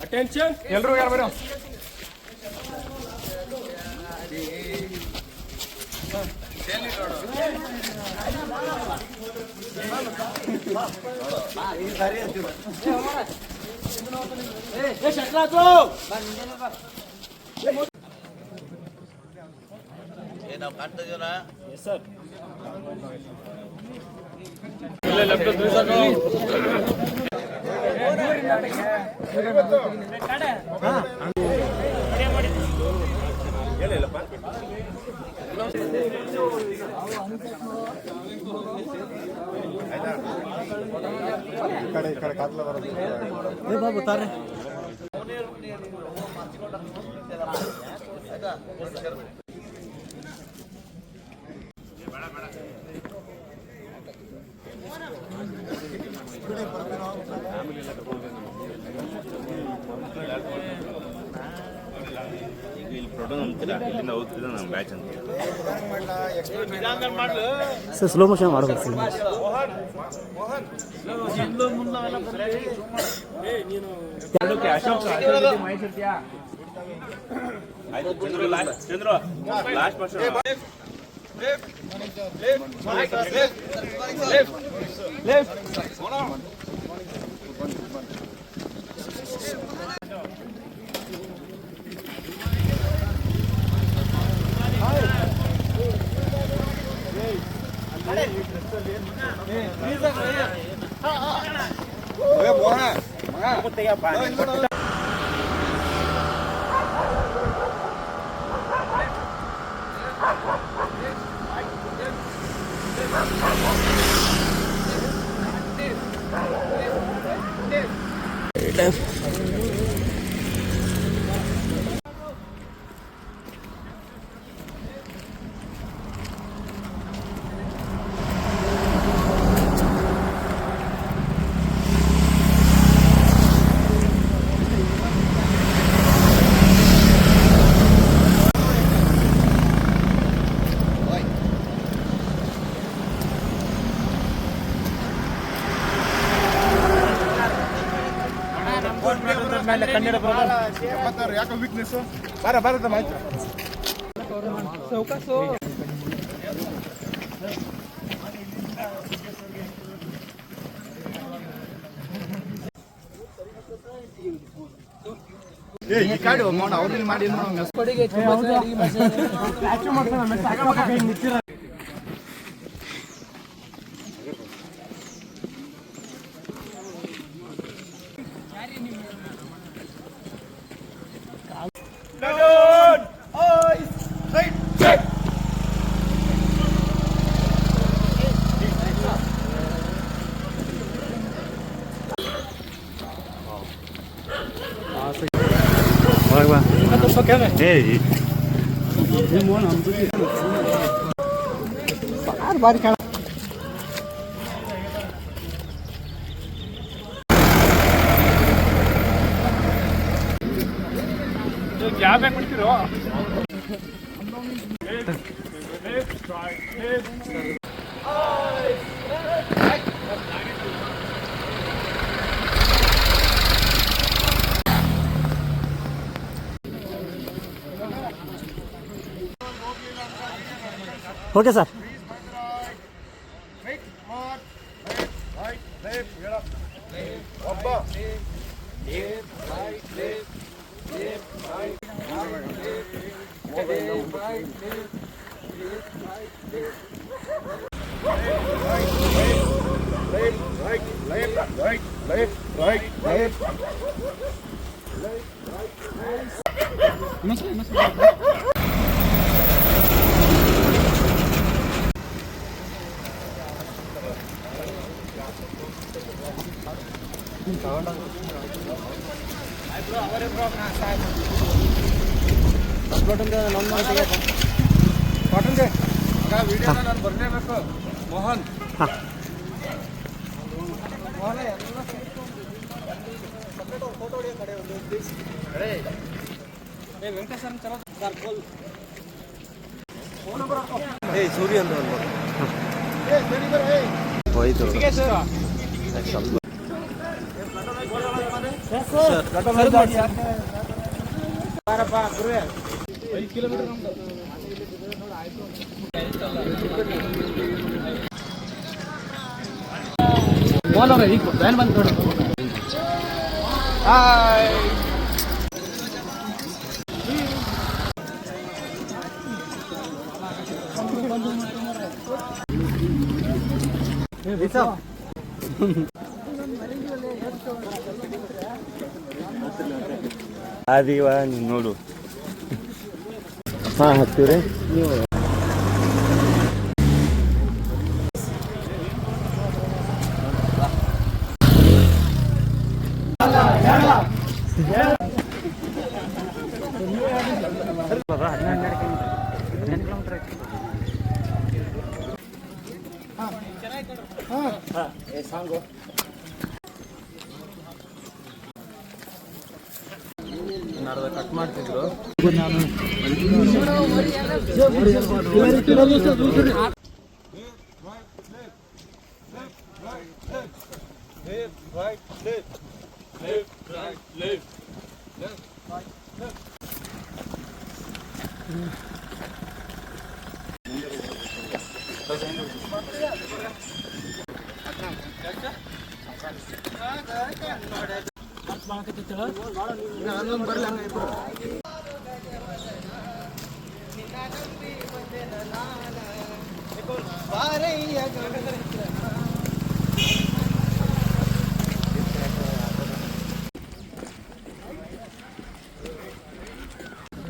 Attention ಎಲ್ಲರೂ ಯಾರು ಬರೋ ನಾವು ಕಾಣ್ತಾ ಇದೀವಲ್ಲ ಸರ್ ಬಾಬು ತಾರೆ ಇಲ್ಲಿ ಪ್ರೊಡೋ ಅಂತೀರಾ ಇಲ್ಲಿಂದ ಹೋಗ್ತಿದ್ದ ನಮ್ಮ ಬ್ಯಾಚ್ ಅಂತ ಸರ್ ಸ್ಲೋ ಮೋಷನ್ ಮಾಡ್ಬೇಕು ಸರ್ ಚಂದ್ರು ಲಾಸ್ಟ್ ಕನ್ನಡ ಯಾಕೆ ವೀಕ್ನೆಸ್ ಭಾರತ ಮಾಹಿತಿ ಚೌಕಾಸು ಈ ಕಾಡು ಅವ್ರಿಗೆ ಮಾಡಿ बार क्या बैक ಮಾಡ್ತಿರೋ ಓಕೆ ಸರ್ ನಾನು ಬರಲೇಬೇಕು ಮೋಹನ್ ಸೂರ್ಯ ಅಂತ ಹೋಯ್ತು ವ್ಯಾನ್ ಬಂದು ನೋಡಿ. ಅದೀವ ನೋಡು. ಹಾಂ ಹತ್ತೀವ್ರಿ ನೀವು. ಕಟ್ ಮಾಡ್ತಿದ್ರು.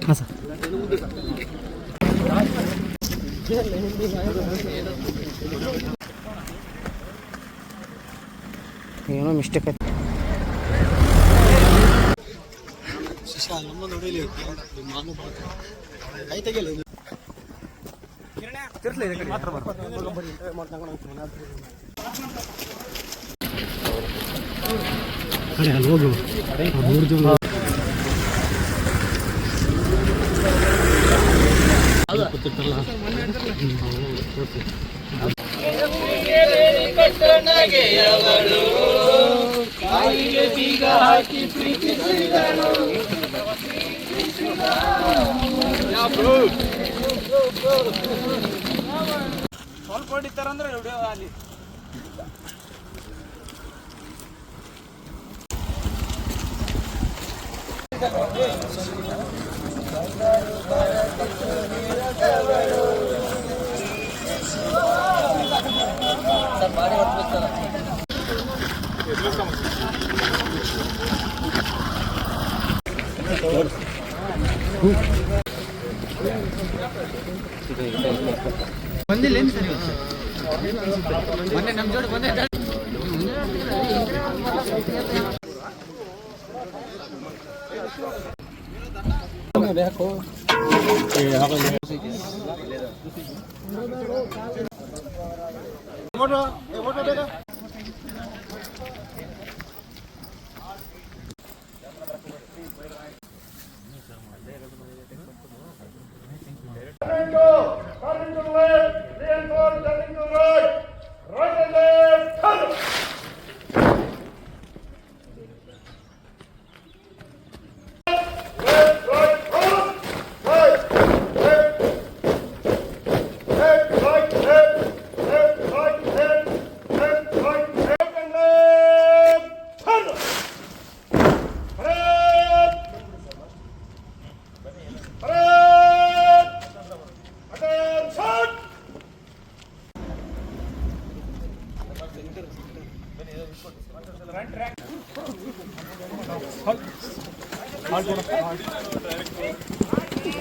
ಹಾಂ ಸರ್. ಏನೋ ಮಿಸ್ಟೇಕ್ ಆಯ್ತು. ಹೋಗು ಸ್ವಲ್ಪ ಹೊಡಿತಾರಂದ್ರೆ ಅಲ್ಲಿ ಬಂದಿಲ್ಲ ಸರ್ ಮೊನ್ನೆ ನಮ್ಮ ಜೋಡಿ ಬಂದೆ. ಬೇಕು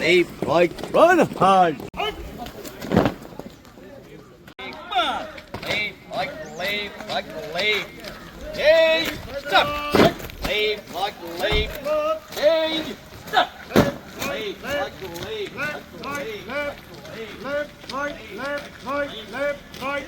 Leave, right, run, hard. Leave. Hey, stop. Leave, leave. Hey, stop. Leave, leave. Left, right. Hard. Right. Left, right. Left, right.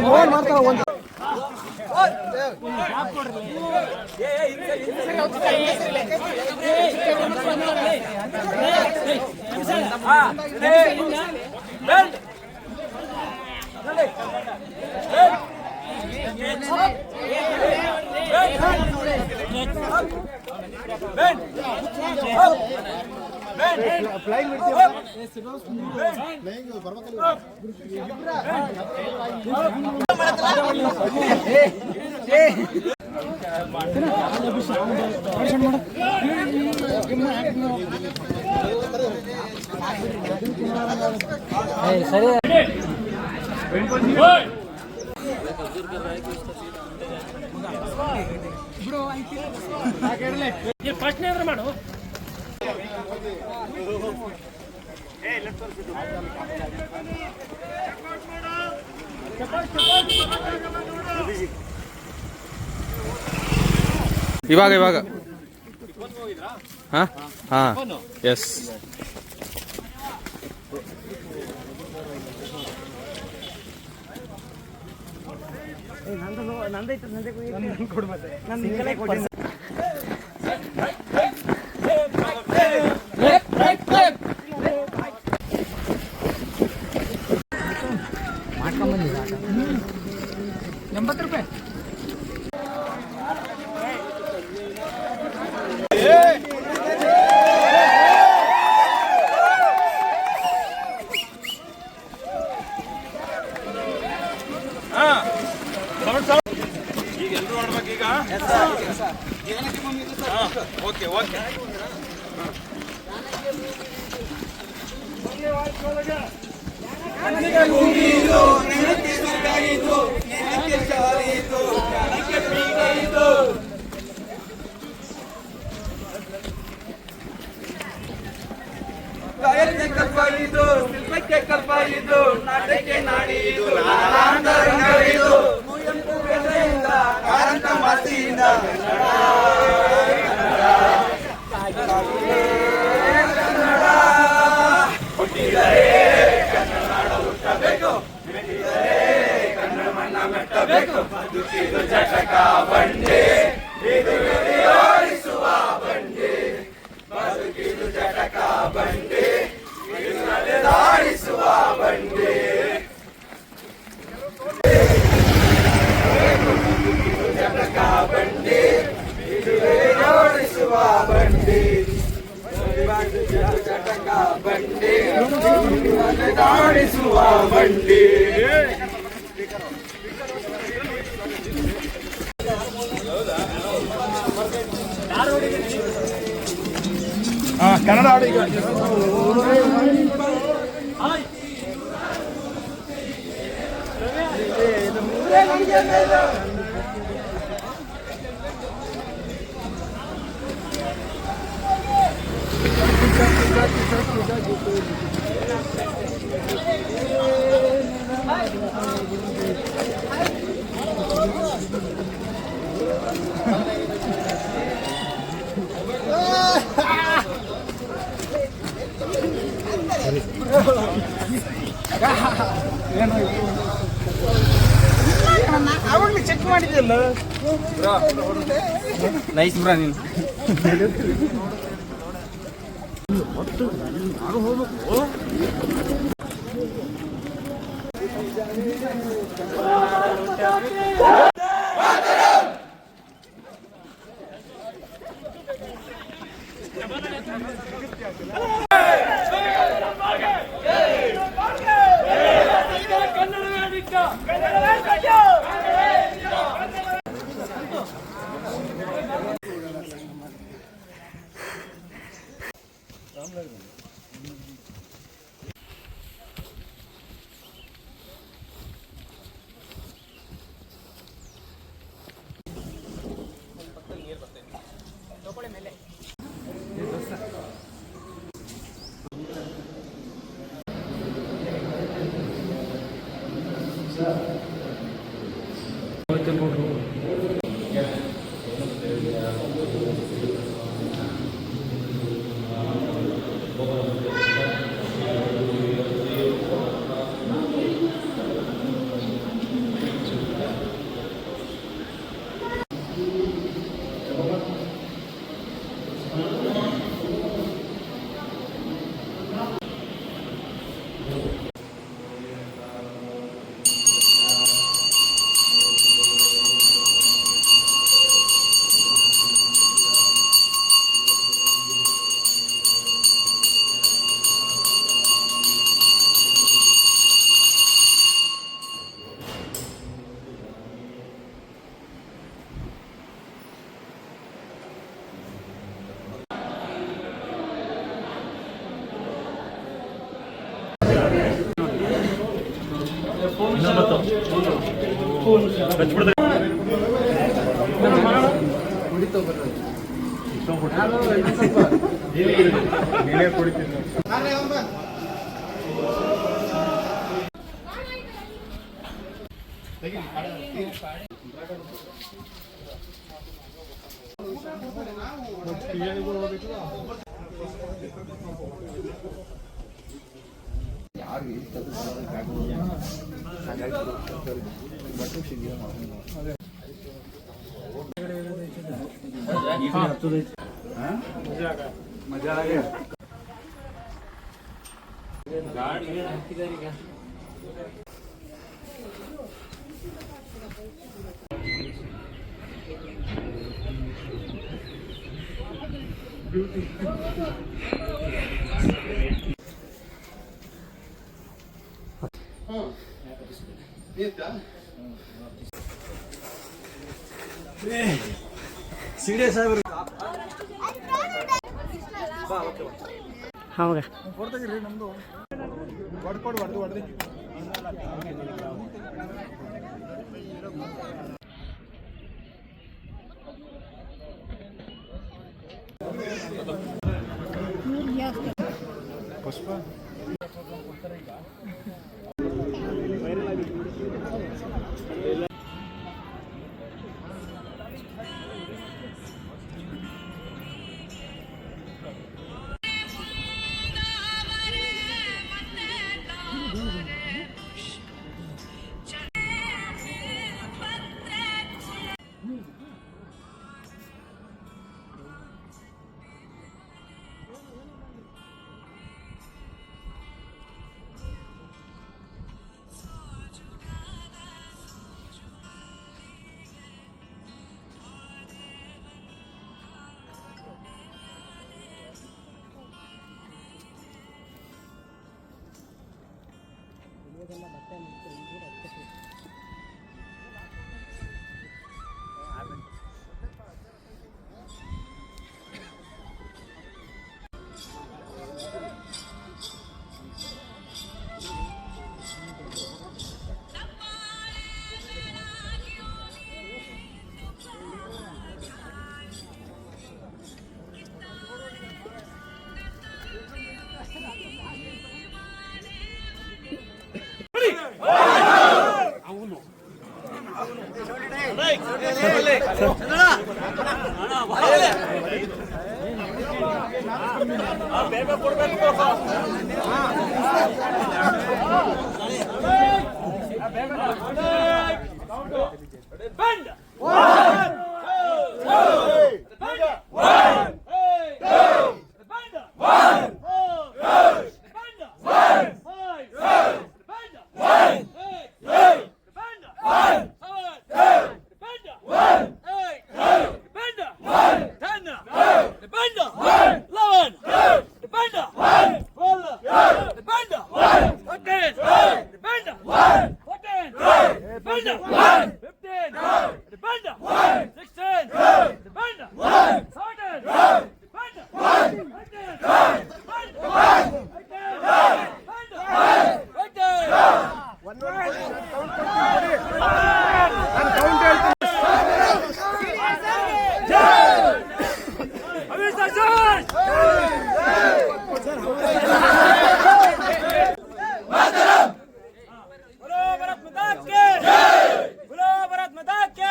Mohan ಮಾಡ್ತಾವ ಒಂದು ಫ್ಲೈಂಗ್ ಸರಿ ಫಸ್ಟ್ ಮಾಡು ಇವಾಗ ಹಾ ಹಾ ಎಸ್ ₹80 ಈಗ ಎಲ್ಲರೂ ಆಡ್ಬೇಕು ಈಗ. Okay okay. ಶಿಲ್ಪಕ್ಕೆ ಕಲ್ಪ ಇದು ನಾಟಕ್ಕೆ ನಾಡಿದು ಕಾರಂತ ಮಾತಿಯಿಂದ ಹುಟ್ಟಿದರೆ ಕನ್ನಡ ನಾಡ ಹುಟ್ಟಬೇಕು, ಕನ್ನಡ ಮಣ್ಣ ಮೆಟ್ಟಬೇಕು. ಬದುಕಿದು ಜಟಕ ಬಂಡೆ, ಇದು ಓಡಿಸುವ ಬಂಡೆ. ಬದುಕಿದು ಜಟಕ ಬಂಡೆ, ಇದು ನಡೆದಾಡಿಸುವ ಬಂಡೆ. ಜಟಕ ಬಂಡೆ, ಇದು ಓಡಿಸುವ ಬಂಡೆ. ಜಟಕ ಬಂಡೆ, ಇದು ನಡೆದಾಡಿಸುವ ಬಂಡೆ. ಕನ್ನಡ ಹಾಡು ಈಗ. ಅವಾಗಲೇ ಚೆಕ್ ಮಾಡಿದ್ಯಲ್ಲ. ನೈಸ್ ಬ್ರಾ ನೀನು. ಕನ್ನಡ मजा आ गया ಸೀರಿಯಸ್ ಆಗಿ ಹೌದಾ ಕೊಡ್ತಾಗಿರಿ ನಮ್ದು ಹೊಡೆದು ಪುಷ್ಪ बोलो भारत माता के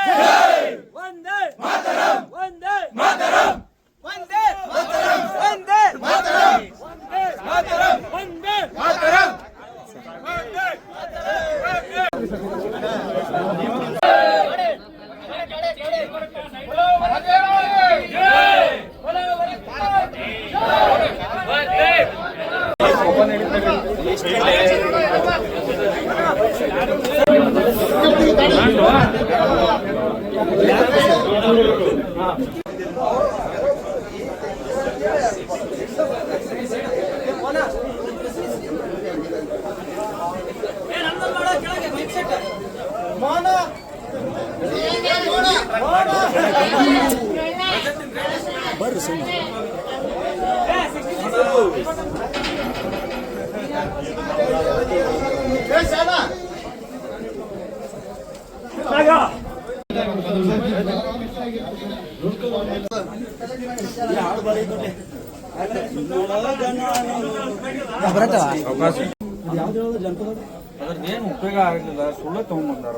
ಅದ್ರದ್ದೇನು ಉಪಯೋಗ ಆಗಲಿಲ್ಲ, ಸುಳ್ಳು ತಗೊಂಡ್ಬಂದಾರ.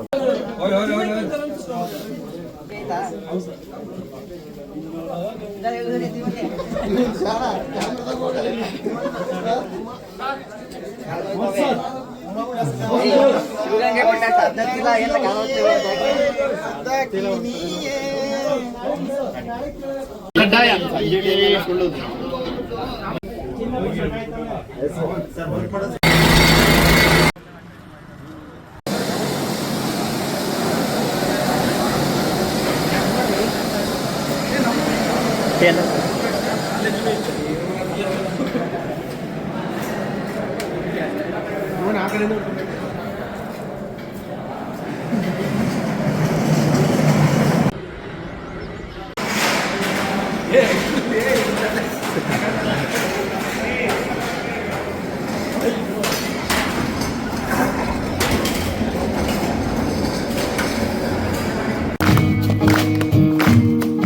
ಕಡ್ಡಾಯ ಆ ಕಡೆ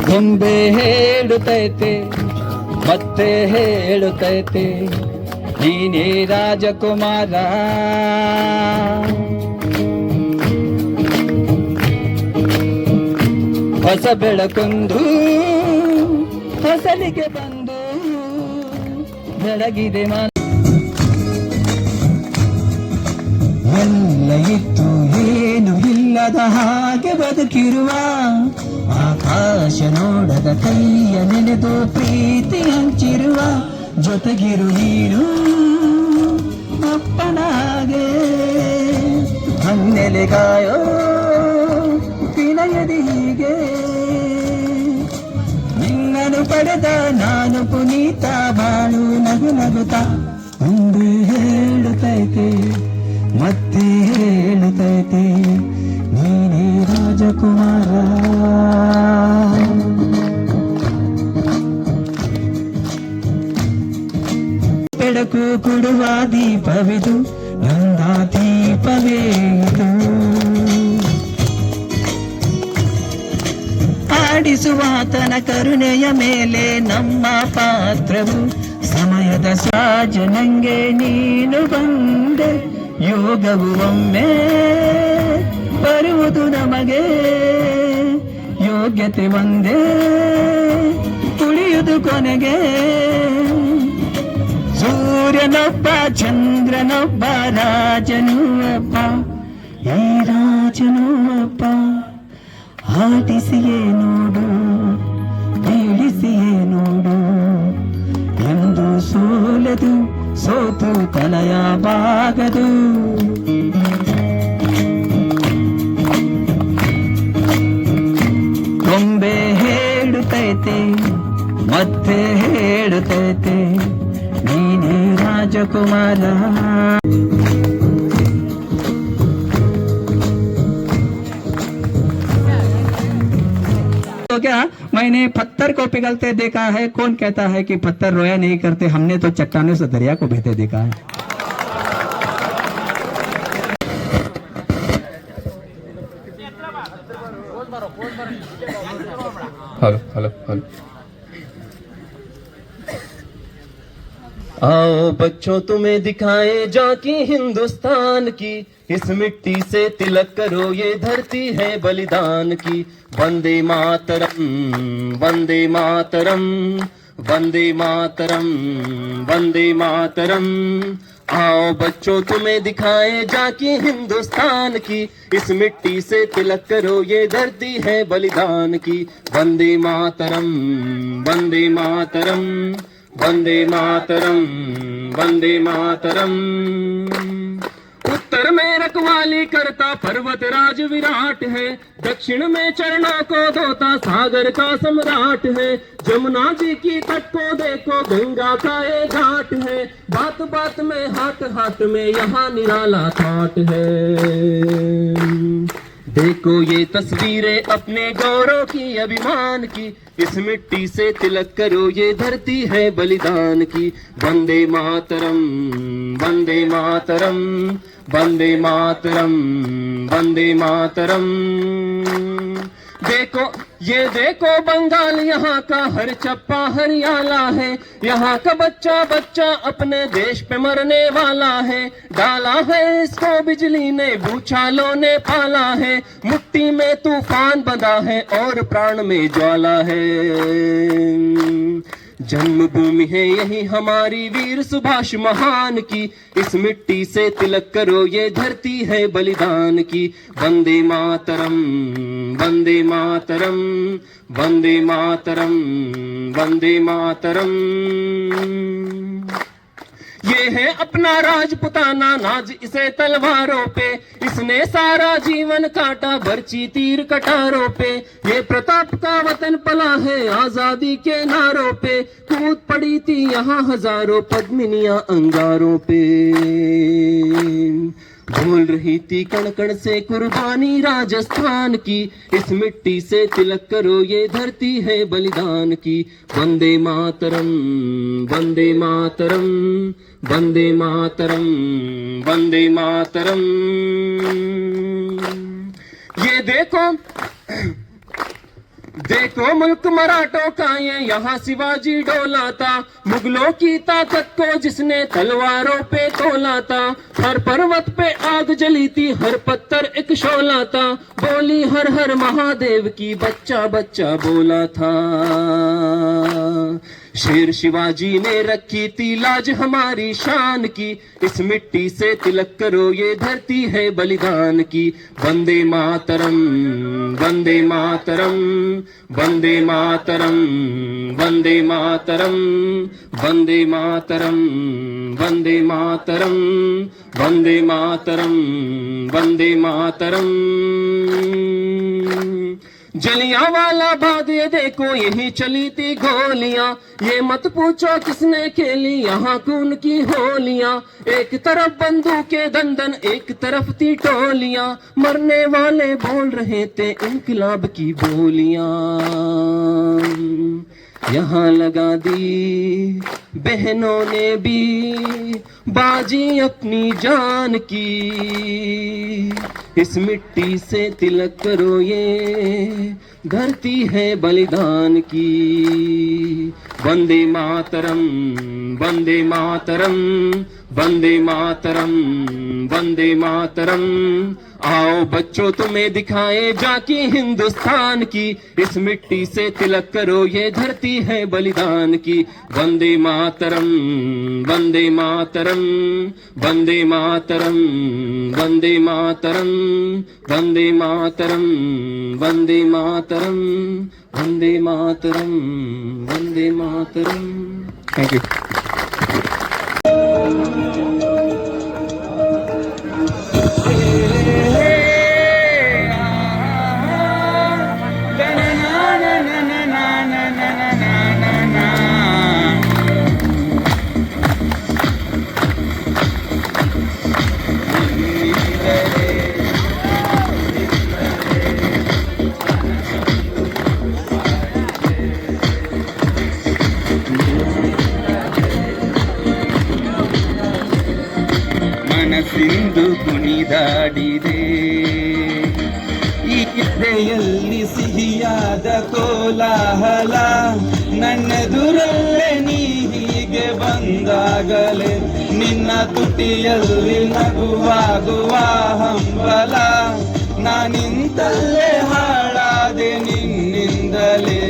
ಗೊಂಬೆ ಹೇಳುತ್ತೈತೆ ಮತ್ತೆ ಹೇಳುತ್ತೈತೆ ನೀನೇ ರಾಜಕುಮಾರ. ಹೊಸ ಬೆಳಕೊಂದು ಫಸಲಿಗೆ ಬಂದು ಬೆಳಗಿದೆ ಮನ. ಎಲ್ಲ ಇತ್ತು ಏನು ಇಲ್ಲದ ಹಾಗೆ ಬದುಕಿರುವ, ಆಕಾಶ ನೋಡದ ಕೈಯ ನೆನೆದು ಪ್ರೀತಿ ಹಂಚಿರುವ, ಜೊತೆಗಿರು ನೀನು ಅಪ್ಪನ ಹಾಗೆ ಹನ್ನೆಲೆಗಾಯೋ ವಿನಯದಿ ಹೀಗೆ. ನಿನ್ನನು ಪಡೆದ ನಾನು ಪುನೀತ, ಬಾಳು ನಗು ನಗುತ್ತಾ. ಒಂದು ಹೇಳುತ್ತೈತೆ ಮತ್ತೆ ಹೇಳುತ್ತೈತೆ ನೀನೇ ರಾಜಕುಮಾರ. ಬೆಳಕು ಕೊಡುವ ದೀಪವಿದು, ನಂದ ದೀಪವೇ ಇದು. ಆಡಿಸುವಾತನ ಕರುಣೆಯ ಮೇಲೆ ನಮ್ಮ ಪಾತ್ರವು, ಸಮಯದ ಸಾಜನಂಗೆ ನೀನು ಬಂದೆ. ಯೋಗವು ಒಮ್ಮೆ ಬರುವುದು ನಮಗೆ, ಯೋಗ್ಯತೆ ಒಂದೇ ಉಳಿಯುವುದು ಕೊನೆಗೆ. ಸೂರ್ಯನೊಬ್ಬ ಚಂದ್ರನೊಬ್ಬ ರಾಜನೂ ಒಬ್ಬ, ಈ ರಾಜನೂ ಒಬ್ಬ. ಆಟಿಸಿಯೇ ನೋಡು ಬೀಳಿಸಿಯೇ ನೋಡು, ಎಂದು ಸೋಲದು ಸೋತು ತಲೆಯ ಬಾಗದು. ಗೊಂಬೆ ಹೇಳುತ್ತೈತೆ ಮತ್ತೆ ಹೇಳುತ್ತೈತೆ ನೀನೇ ರಾಜಕುಮಾರ. तो क्या मैंने पत्थर को पिघलते देखा है, कौन कहता है कि पत्थर रोया नहीं करते, हमने तो चट्टानों से दरिया को बहते देखा है. Hello hello hello. आओ बच्चों तुम्हें दिखाए झांकी हिंदुस्तान की, इस मिट्टी से तिलक करो ये धरती है बलिदान की. वंदे मातरम वंदे मातरम वंदे मातरम वंदे मातरम. आओ बच्चों तुम्हें दिखाए झांकी हिंदुस्तान की, इस मिट्टी से तिलक करो ये धरती है बलिदान की. वंदे मातरम वंदे मातरम वंदे मातरम वंदे मातरम. उत्तर में रखवाली करता पर्वत राज विराट है, दक्षिण में चरणों को धोता सागर का सम्राट है। जमुना जी की तट को देखो गंगा का ये घाट है, बात बात में हाथ हाथ में यहाँ निराला ठाट है। देखो ये तस्वीरें अपने गौरव की अभिमान की, इस मिट्टी से तिलक करो ये धरती है बलिदान की। वंदे मातरम वंदे मातरम वंदे मातरम वंदे मातरम। देखो ये देखो बंगाल यहाँ का हर चप्पा हरियाला है, यहाँ का बच्चा बच्चा अपने देश पे मरने वाला है। डाला है इसको बिजली ने भूचालों ने पाला है, मुट्ठी में तूफान बंधा है और प्राण में ज्वाला है। जन्मभूमि है यही हमारी वीर सुभाष महान की, इस मिट्टी से तिलक करो ये धरती है बलिदान की। वंदे मातरम वंदे मातरम वंदे मातरम वंदे मातरम। ये है अपना राजपुताना नाज इसे तलवारों पे, इसने सारा जीवन काटा बरछी तीर कटारों पे। ये प्रताप का वतन पला है आजादी के नारों पे, कूद पड़ी थी यहाँ हजारों पद्मिनियां अंगारों पे। बोल रही थी कण कण से कुर्बानी राजस्थान की, इस मिट्टी से तिलक करो ये धरती है बलिदान की। वंदे मातरम वंदे मातरम वंदे मातरम वंदे मातरम। ये देखो देखो मुल्क मराठों का ये यहाँ शिवाजी डोला था, मुगलों की ताकत को जिसने तलवारों पे तोला था। हर पर्वत पे आग जली थी हर पत्थर एक शोला था, बोली हर हर महादेव की बच्चा बच्चा बोला था। शेर शिवाजी ने रखी थी लाज हमारी शान की, इस मिट्टी से तिलक करो ये धरती है बलिदान की। वंदे मातरम वंदे मातरम वंदे मातरम वंदे मातरम वंदे मातरम वंदे मातरम वंदे मातरम वंदे मातरम। जलियांवाला बाग ये देखो यही चली थी गोलियां, ये मत पूछो किसने खेली यहाँ खून की होलियां। एक तरफ बंदूकें दंदन एक तरफ थी टोलियां, मरने वाले बोल रहे थे इंकलाब की बोलियां। यहाँ लगा दी बहनों ने भी बाजी अपनी जान की, इस मिट्टी से तिलक करो ये धरती है बलिदान की। वंदे मातरम वंदे मातरम वंदे मातरम वंदे मातरम। आओ बच्चों तुम्हें दिखाए झांकी हिंदुस्तान की, इस मिट्टी से तिलक करो ये धरती है बलिदान की। वंदे मातरम वंदे मातरम वंदे मातरम वंदे मातरम वंदे मातरम वंदे मातरम वंदे मातरम वंदे मातरम। Thank you. ಮನಸ್ಸಿಂದು ಕುಣಿದಾಡಿದೆ, ಈ ಎದೆಯಲ್ಲಿ ಸಿಹಿಯಾದ ಕೋಲಾಹಲ, ನನ್ನೆದುರಲ್ಲೇ ನೀ ಹೀಗೆ ಬಂದಾಗಲೇ ನಿನ್ನ ತುಟಿಯಲ್ಲಿ ನಗುವಾಗುವ ಹಂಬಲ, ನಾನಿಂತಲ್ಲೇ ಹಾಳಾದೆ ನಿನ್ನಿಂದಲೇ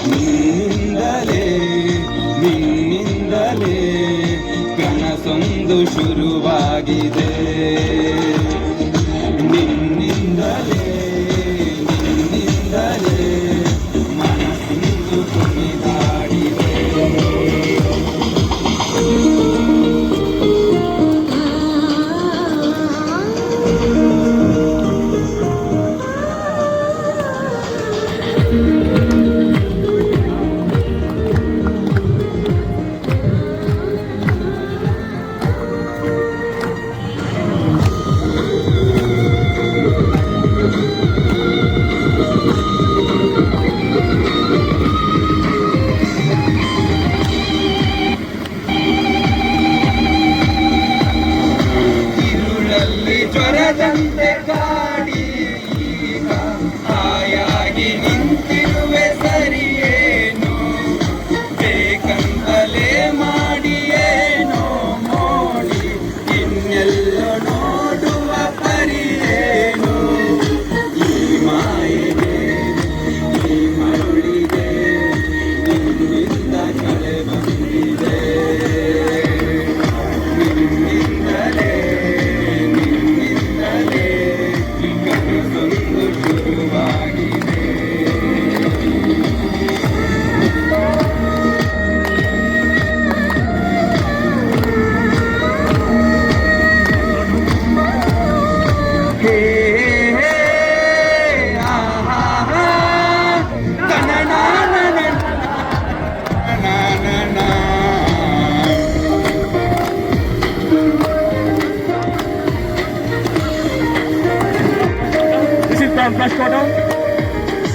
ನಿನ್ನಿಂದಲೇ ನಿನ್ನಿಂದಲೇ ಕನಸೊಂದು ಶುರುವಾಗಿದೆ, ನಿನ್ನಿಂದಲೇ ನಿನ್ನಿಂದಲೇ ಮನಸ್ಸಿಂದು ಕುಣಿದಾಡಿದೆ. one first photo.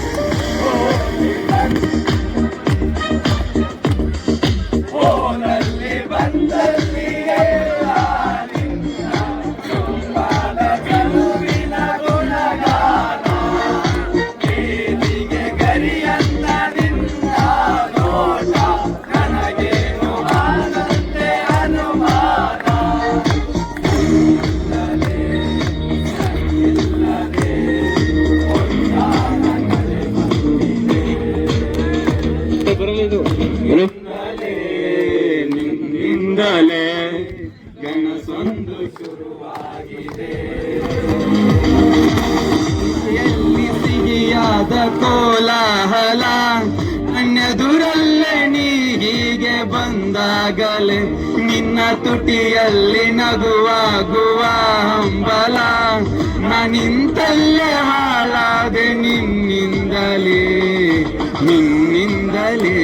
ನಿನ್ನಿಂದಲೇ ಕನಸೊಂದು ಶುರುವಾಗಿದೆ. ಎಲ್ಲಿ ಸಿಹಿಯಾದ ಕೋಲಾಹಲ ಅನ್ಯದುರಲ್ಲೇ ನೀ ಹೀಗೆ ಬಂದಾಗಲೇ ನಿನ್ನ ತುಟಿಯಲ್ಲಿ ನಗುವಾಗುವ ಹಂಬಲ ನಾನಿಂತಲ್ಲೇ ಹಾಳಾದೆ ನಿನ್ನಿಂದಲೇ ನಿನ್ನಿಂದಲೇ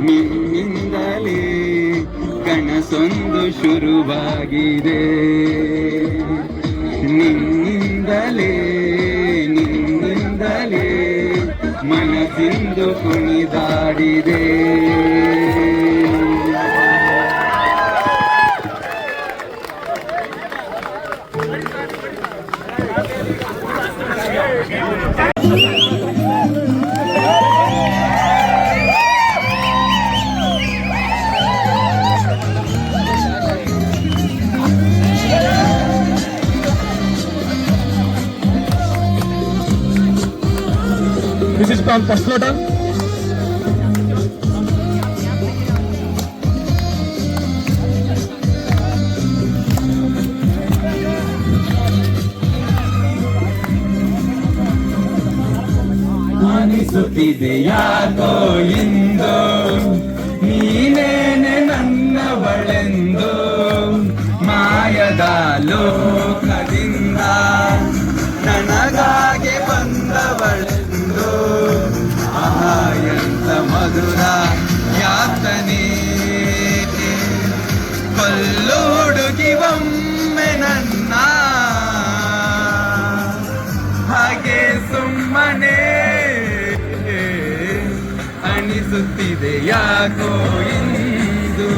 ನಿನ್ನಿಂದಲೇ ಕನಸೊಂದು ಶುರುವಾಗಿದೆ. ನಿನ್ನಿಂದಲೇ ನಿನ್ನಿಂದಲೇ ಮನಸ್ಸಿಂದು ಕುಣಿದಾಡಿದೆ. This is from first photo. ಅನಿಸುತ್ತಿದೆ ಯಾಕೋ ಇಂದು ನೀನೇನೆ ನನ್ನವಳೆಂದು ಮಾಯದ ಲೋಕದಿಂದ ನನಗಾಗಿ ಬಂದವಳೆಂದು ಎಂತ ಮಧುರ ಯಾತನೆ ಕೊಲ್ಲುಡುಗಿ ಒಮ್ಮೆ ನನ್ನ ಹಾಗೆ ಸುಮ್ಮನೆ ಅನಿಸುತ್ತಿದೆ ಯಾಕೋ ಇಂದು.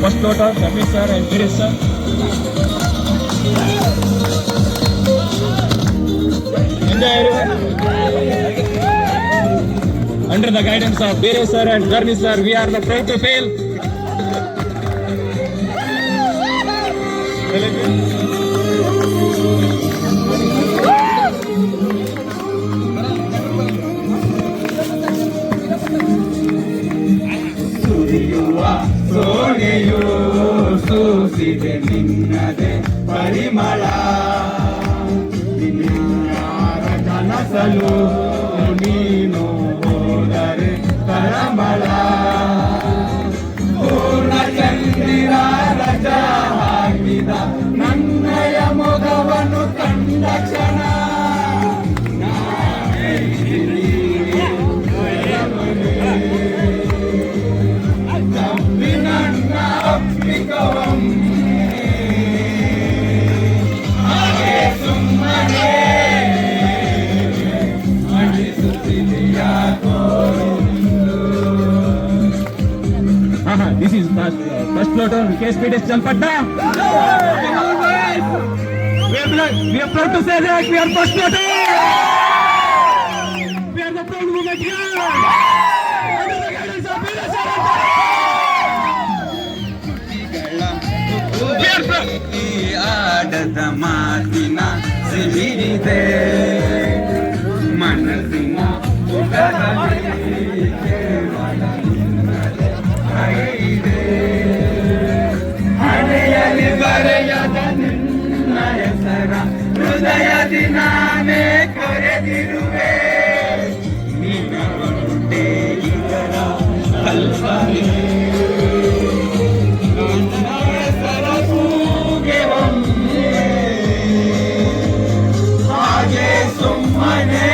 ಫಸ್ಟ್ ನೋಟ Ramesh sir and Girish sir. Under the guidance of Bere sir and Garni sir, we are the proud to fail. ಸುರಿಯುವ ಸೋನೆಯು ಸೂಸಿದೆ ನಿನ್ನದೆ ಪರಿಮಳ ಕನಸಲು ನೀನು ಹೋದರೆ ತಳಮಳ ಪೂರ್ಣ ಚಂದಿರ ರಜ ಹಾಕಿದ ನನ್ನಯ ಮೊಗವನ್ನು ಕಂಡ ಕ್ಷಣ ತಪ್ಪಿ ನನ್ನ ಅಪ್ಪಿಕವೊಮ್ಮೆ ಹಾಗೆ ಸುಮ್ಮನೆ This is first photo. KSP is Chalpatta. We are proud to say that we are first photo. We are the proud movement here. Under the guidance of Bere sir. We are proud. ಆಡದ ಮಾತಿನ ಸಿಹಿದೆ ಮನಸ್ಸಿನ ಹಣೆಯಲ್ಲಿ ಬರೆಯದ ನಿನ್ನ ಹೆಸರ ಹೃದಯದಿ ನಾನೇ ಕೊರೆದಿರುವೆ ನಿನ್ನ ಹೊಟ್ಟೆ ಇದರ ಕಲ್ಪನೆ ನನ್ನ ಹೆಸರ ಕೂಗೆ ಒಮ್ಮೆ ಹಾಗೆ ಸುಮ್ಮನೆ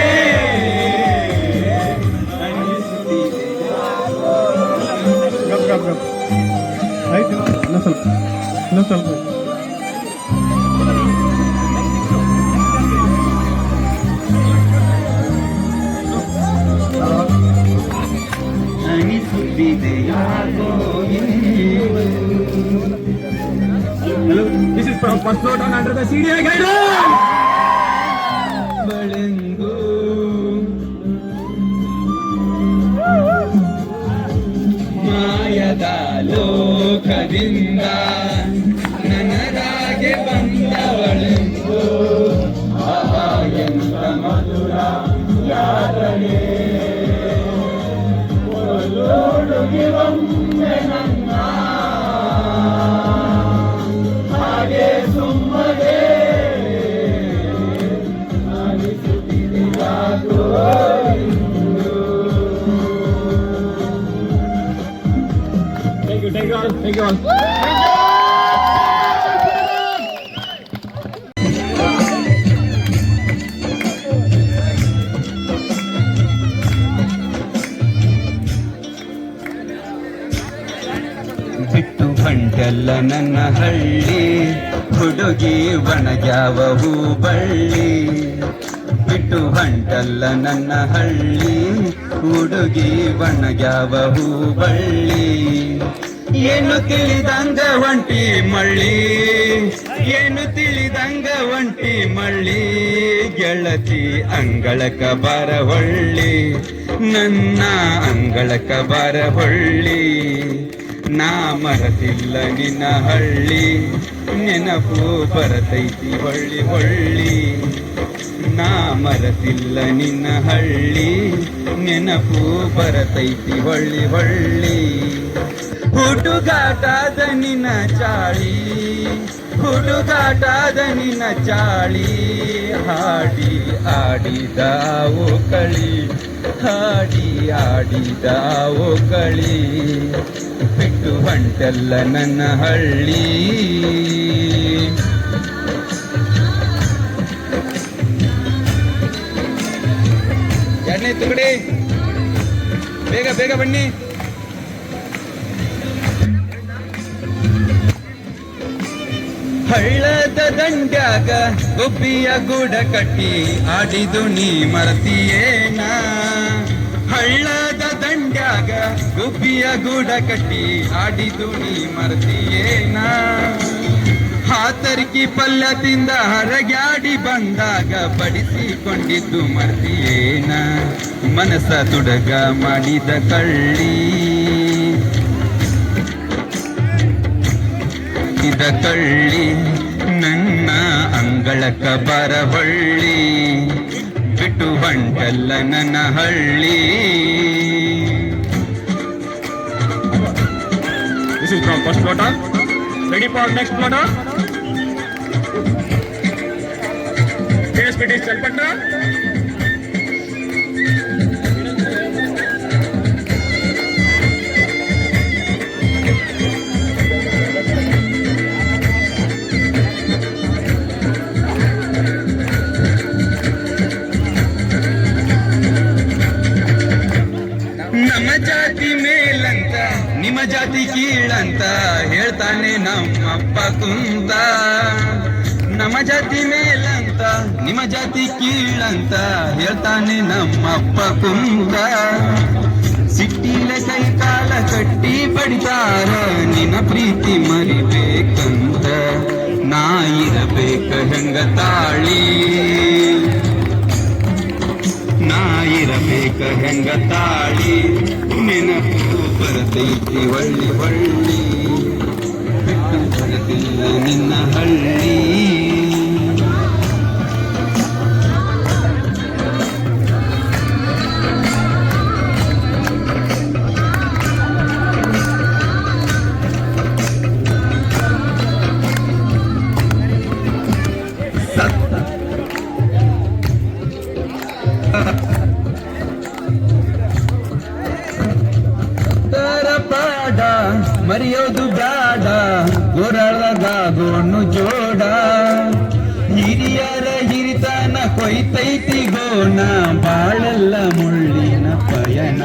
ಆಯ್ತು ಸ್ವಲ್ಪ first float on under the CDI guidelines. ಬಳೆಂದು ಮಾಯದ ಲೋಕದಿಂದ ನನಗಾಗೆ ಬಂದವಳೆಂದು ಎಂತ ಮಧುರ ಯಾತನೆ ಒಲೋಡುಗೆ ಒಮ್ಮೆ ನನ್ನ ಹಾಗೆ ಸುಮ್ಮನೆ ಅನಿಸುತ್ತಿದೆಯಾಗೋ Thank you all. ಬಿಟ್ಟು ಬಂಟಲ್ಲ ನನ್ನ ಹಳ್ಳಿ ಹುಡುಗಿ ಒಣಗ್ಯಾವ ಹೂ ಬಳ್ಳಿ ಬಿಟ್ಟು ಬಂಟಲ್ಲ ನನ್ನ ಹಳ್ಳಿ ಹುಡುಗಿ ಒಣಗ್ಯಾವ ಹೂ ಬಳ್ಳಿ ಏನು ತಿಳಿದಂಗ ಒಂಟಿ ಮಳ್ಳಿ ಏನು ತಿಳಿದಂಗ ಒಂಟಿ ಮಳ್ಳಿ ಗೆಳತಿ ಅಂಗಳಕ ಬರಹೊಳ್ಳಿ ನನ್ನ ಅಂಗಳಕ ಬರಹೊಳ್ಳಿ ನಾ ಮರತಿಲ್ಲ ನಿನ್ನ ಹಳ್ಳಿ ನೆನಪು ಬರತೈತಿ ಹೊಳ್ಳಿ ಹೊಳ್ಳಿ ನಾ ಮರತಿಲ್ಲ ನಿನ್ನ ಹಳ್ಳಿ ನೆನಪು ಬರತೈತಿ ಹೊಳ್ಳಿ ಹೊಳ್ಳಿ ಹುಡುಗಾಟದ ನಿನ್ನ ಚಾಳಿ ಹುಡುಗಾಟದ ನಿನ್ನ ಚಾಳಿ ಹಾಡಿ ಆಡಿದಾವು ಕಳಿ ಹಾಡಿ ಆಡಿದಾವು ಕಳಿ ಬಿಟ್ಟು ಹೊಂಟಲ್ಲ ನನ್ನ ಹಳ್ಳಿ ಎರಡನೇ ತುಗಡಿ ಬೇಗ ಬೇಗ ಬನ್ನಿ ಹಳ್ಳದ ದಂಡ್ಯಾಗ ಗುಬ್ಬಿಯ ಗೂಡ ಕಟ್ಟಿ ಆಡಿದು ನೀ ಮರತಿಯೇನ ಹಳ್ಳದ ದಂಡ್ಯಾಗ ಗುಬ್ಬಿಯ ಗೂಡ ಕಟ್ಟಿ ಆಡಿದು ನೀ ಮರತಿಯೇನ ಹಾತರ್ಕಿ ಪಲ್ಯ ತಿಂದ ಹರಗ್ಯಾಡಿ ಬಂದಾಗ ಬಡಿಸಿಕೊಂಡಿದ್ದು ಮರ್ತಿಯೇನ ಮನಸ ತುಡಗ ಮಾಡಿದ ಕಳ್ಳಿ ಇದ ಕಳ್ಳಿ ನನ್ನ ಅಂಗಳಕ ಬರಹೊಳ್ಳಿ ಬಿಟ್ಟು ಬಂಟಲ್ಲ ನನ್ನ ಹಳ್ಳಿ This is from first float on. Ready for next float on. KSPT Chalpatra. ನಮ್ಮ ಜಾತಿ ಮೇಲಂತ ನಿಮ್ಮ ಜಾತಿ ಕೀಳಂತ ಹೇಳ್ತಾನೆ ನಮ್ಮಪ್ಪ ಕುಂತ ನಮ್ಮ ಜಾತಿ ಮೇಲಂತ ನಿಮ್ಮ ಜಾತಿ ಕೀಳಂತ ಹೇಳ್ತಾನೆ ನಮ್ಮಪ್ಪ ಕುಂತ ಸಿಟ್ಟಿಲ ಕೈ ಕಾಲ ಕಟ್ಟಿ ಬಡಿತಾರ ನಿನ್ನ ಪ್ರೀತಿ ಮರಿಬೇಕಂತ ನಾ ಇರಬೇಕ ಹೆಂಗ ತಾಳಿ ನಾ ಇರಬೇಕ ಹೆಂಗ ತಾಳಿ ನೆನಪು ಬರತೈತಿ ಹೊಳ್ಳಿ ಹೊಳ್ಳಿ ಬಿಟ್ಟು ಬರತಿಲ್ಲ ನಿನ್ನ ಹಳ್ಳಿ ಪಾಡ ಮರೆಯೋದು ಬ್ಯಾಡ ಗೋರಳಗಾಗೋನು ಜೋಡ ಹಿರಿಯರ ಹಿರಿತನ ಕೊಯ್ತೈತಿ ಗೋಣ ಬಾಳೆಲ್ಲ ಮುಳ್ಳಿನ ಪಯಣ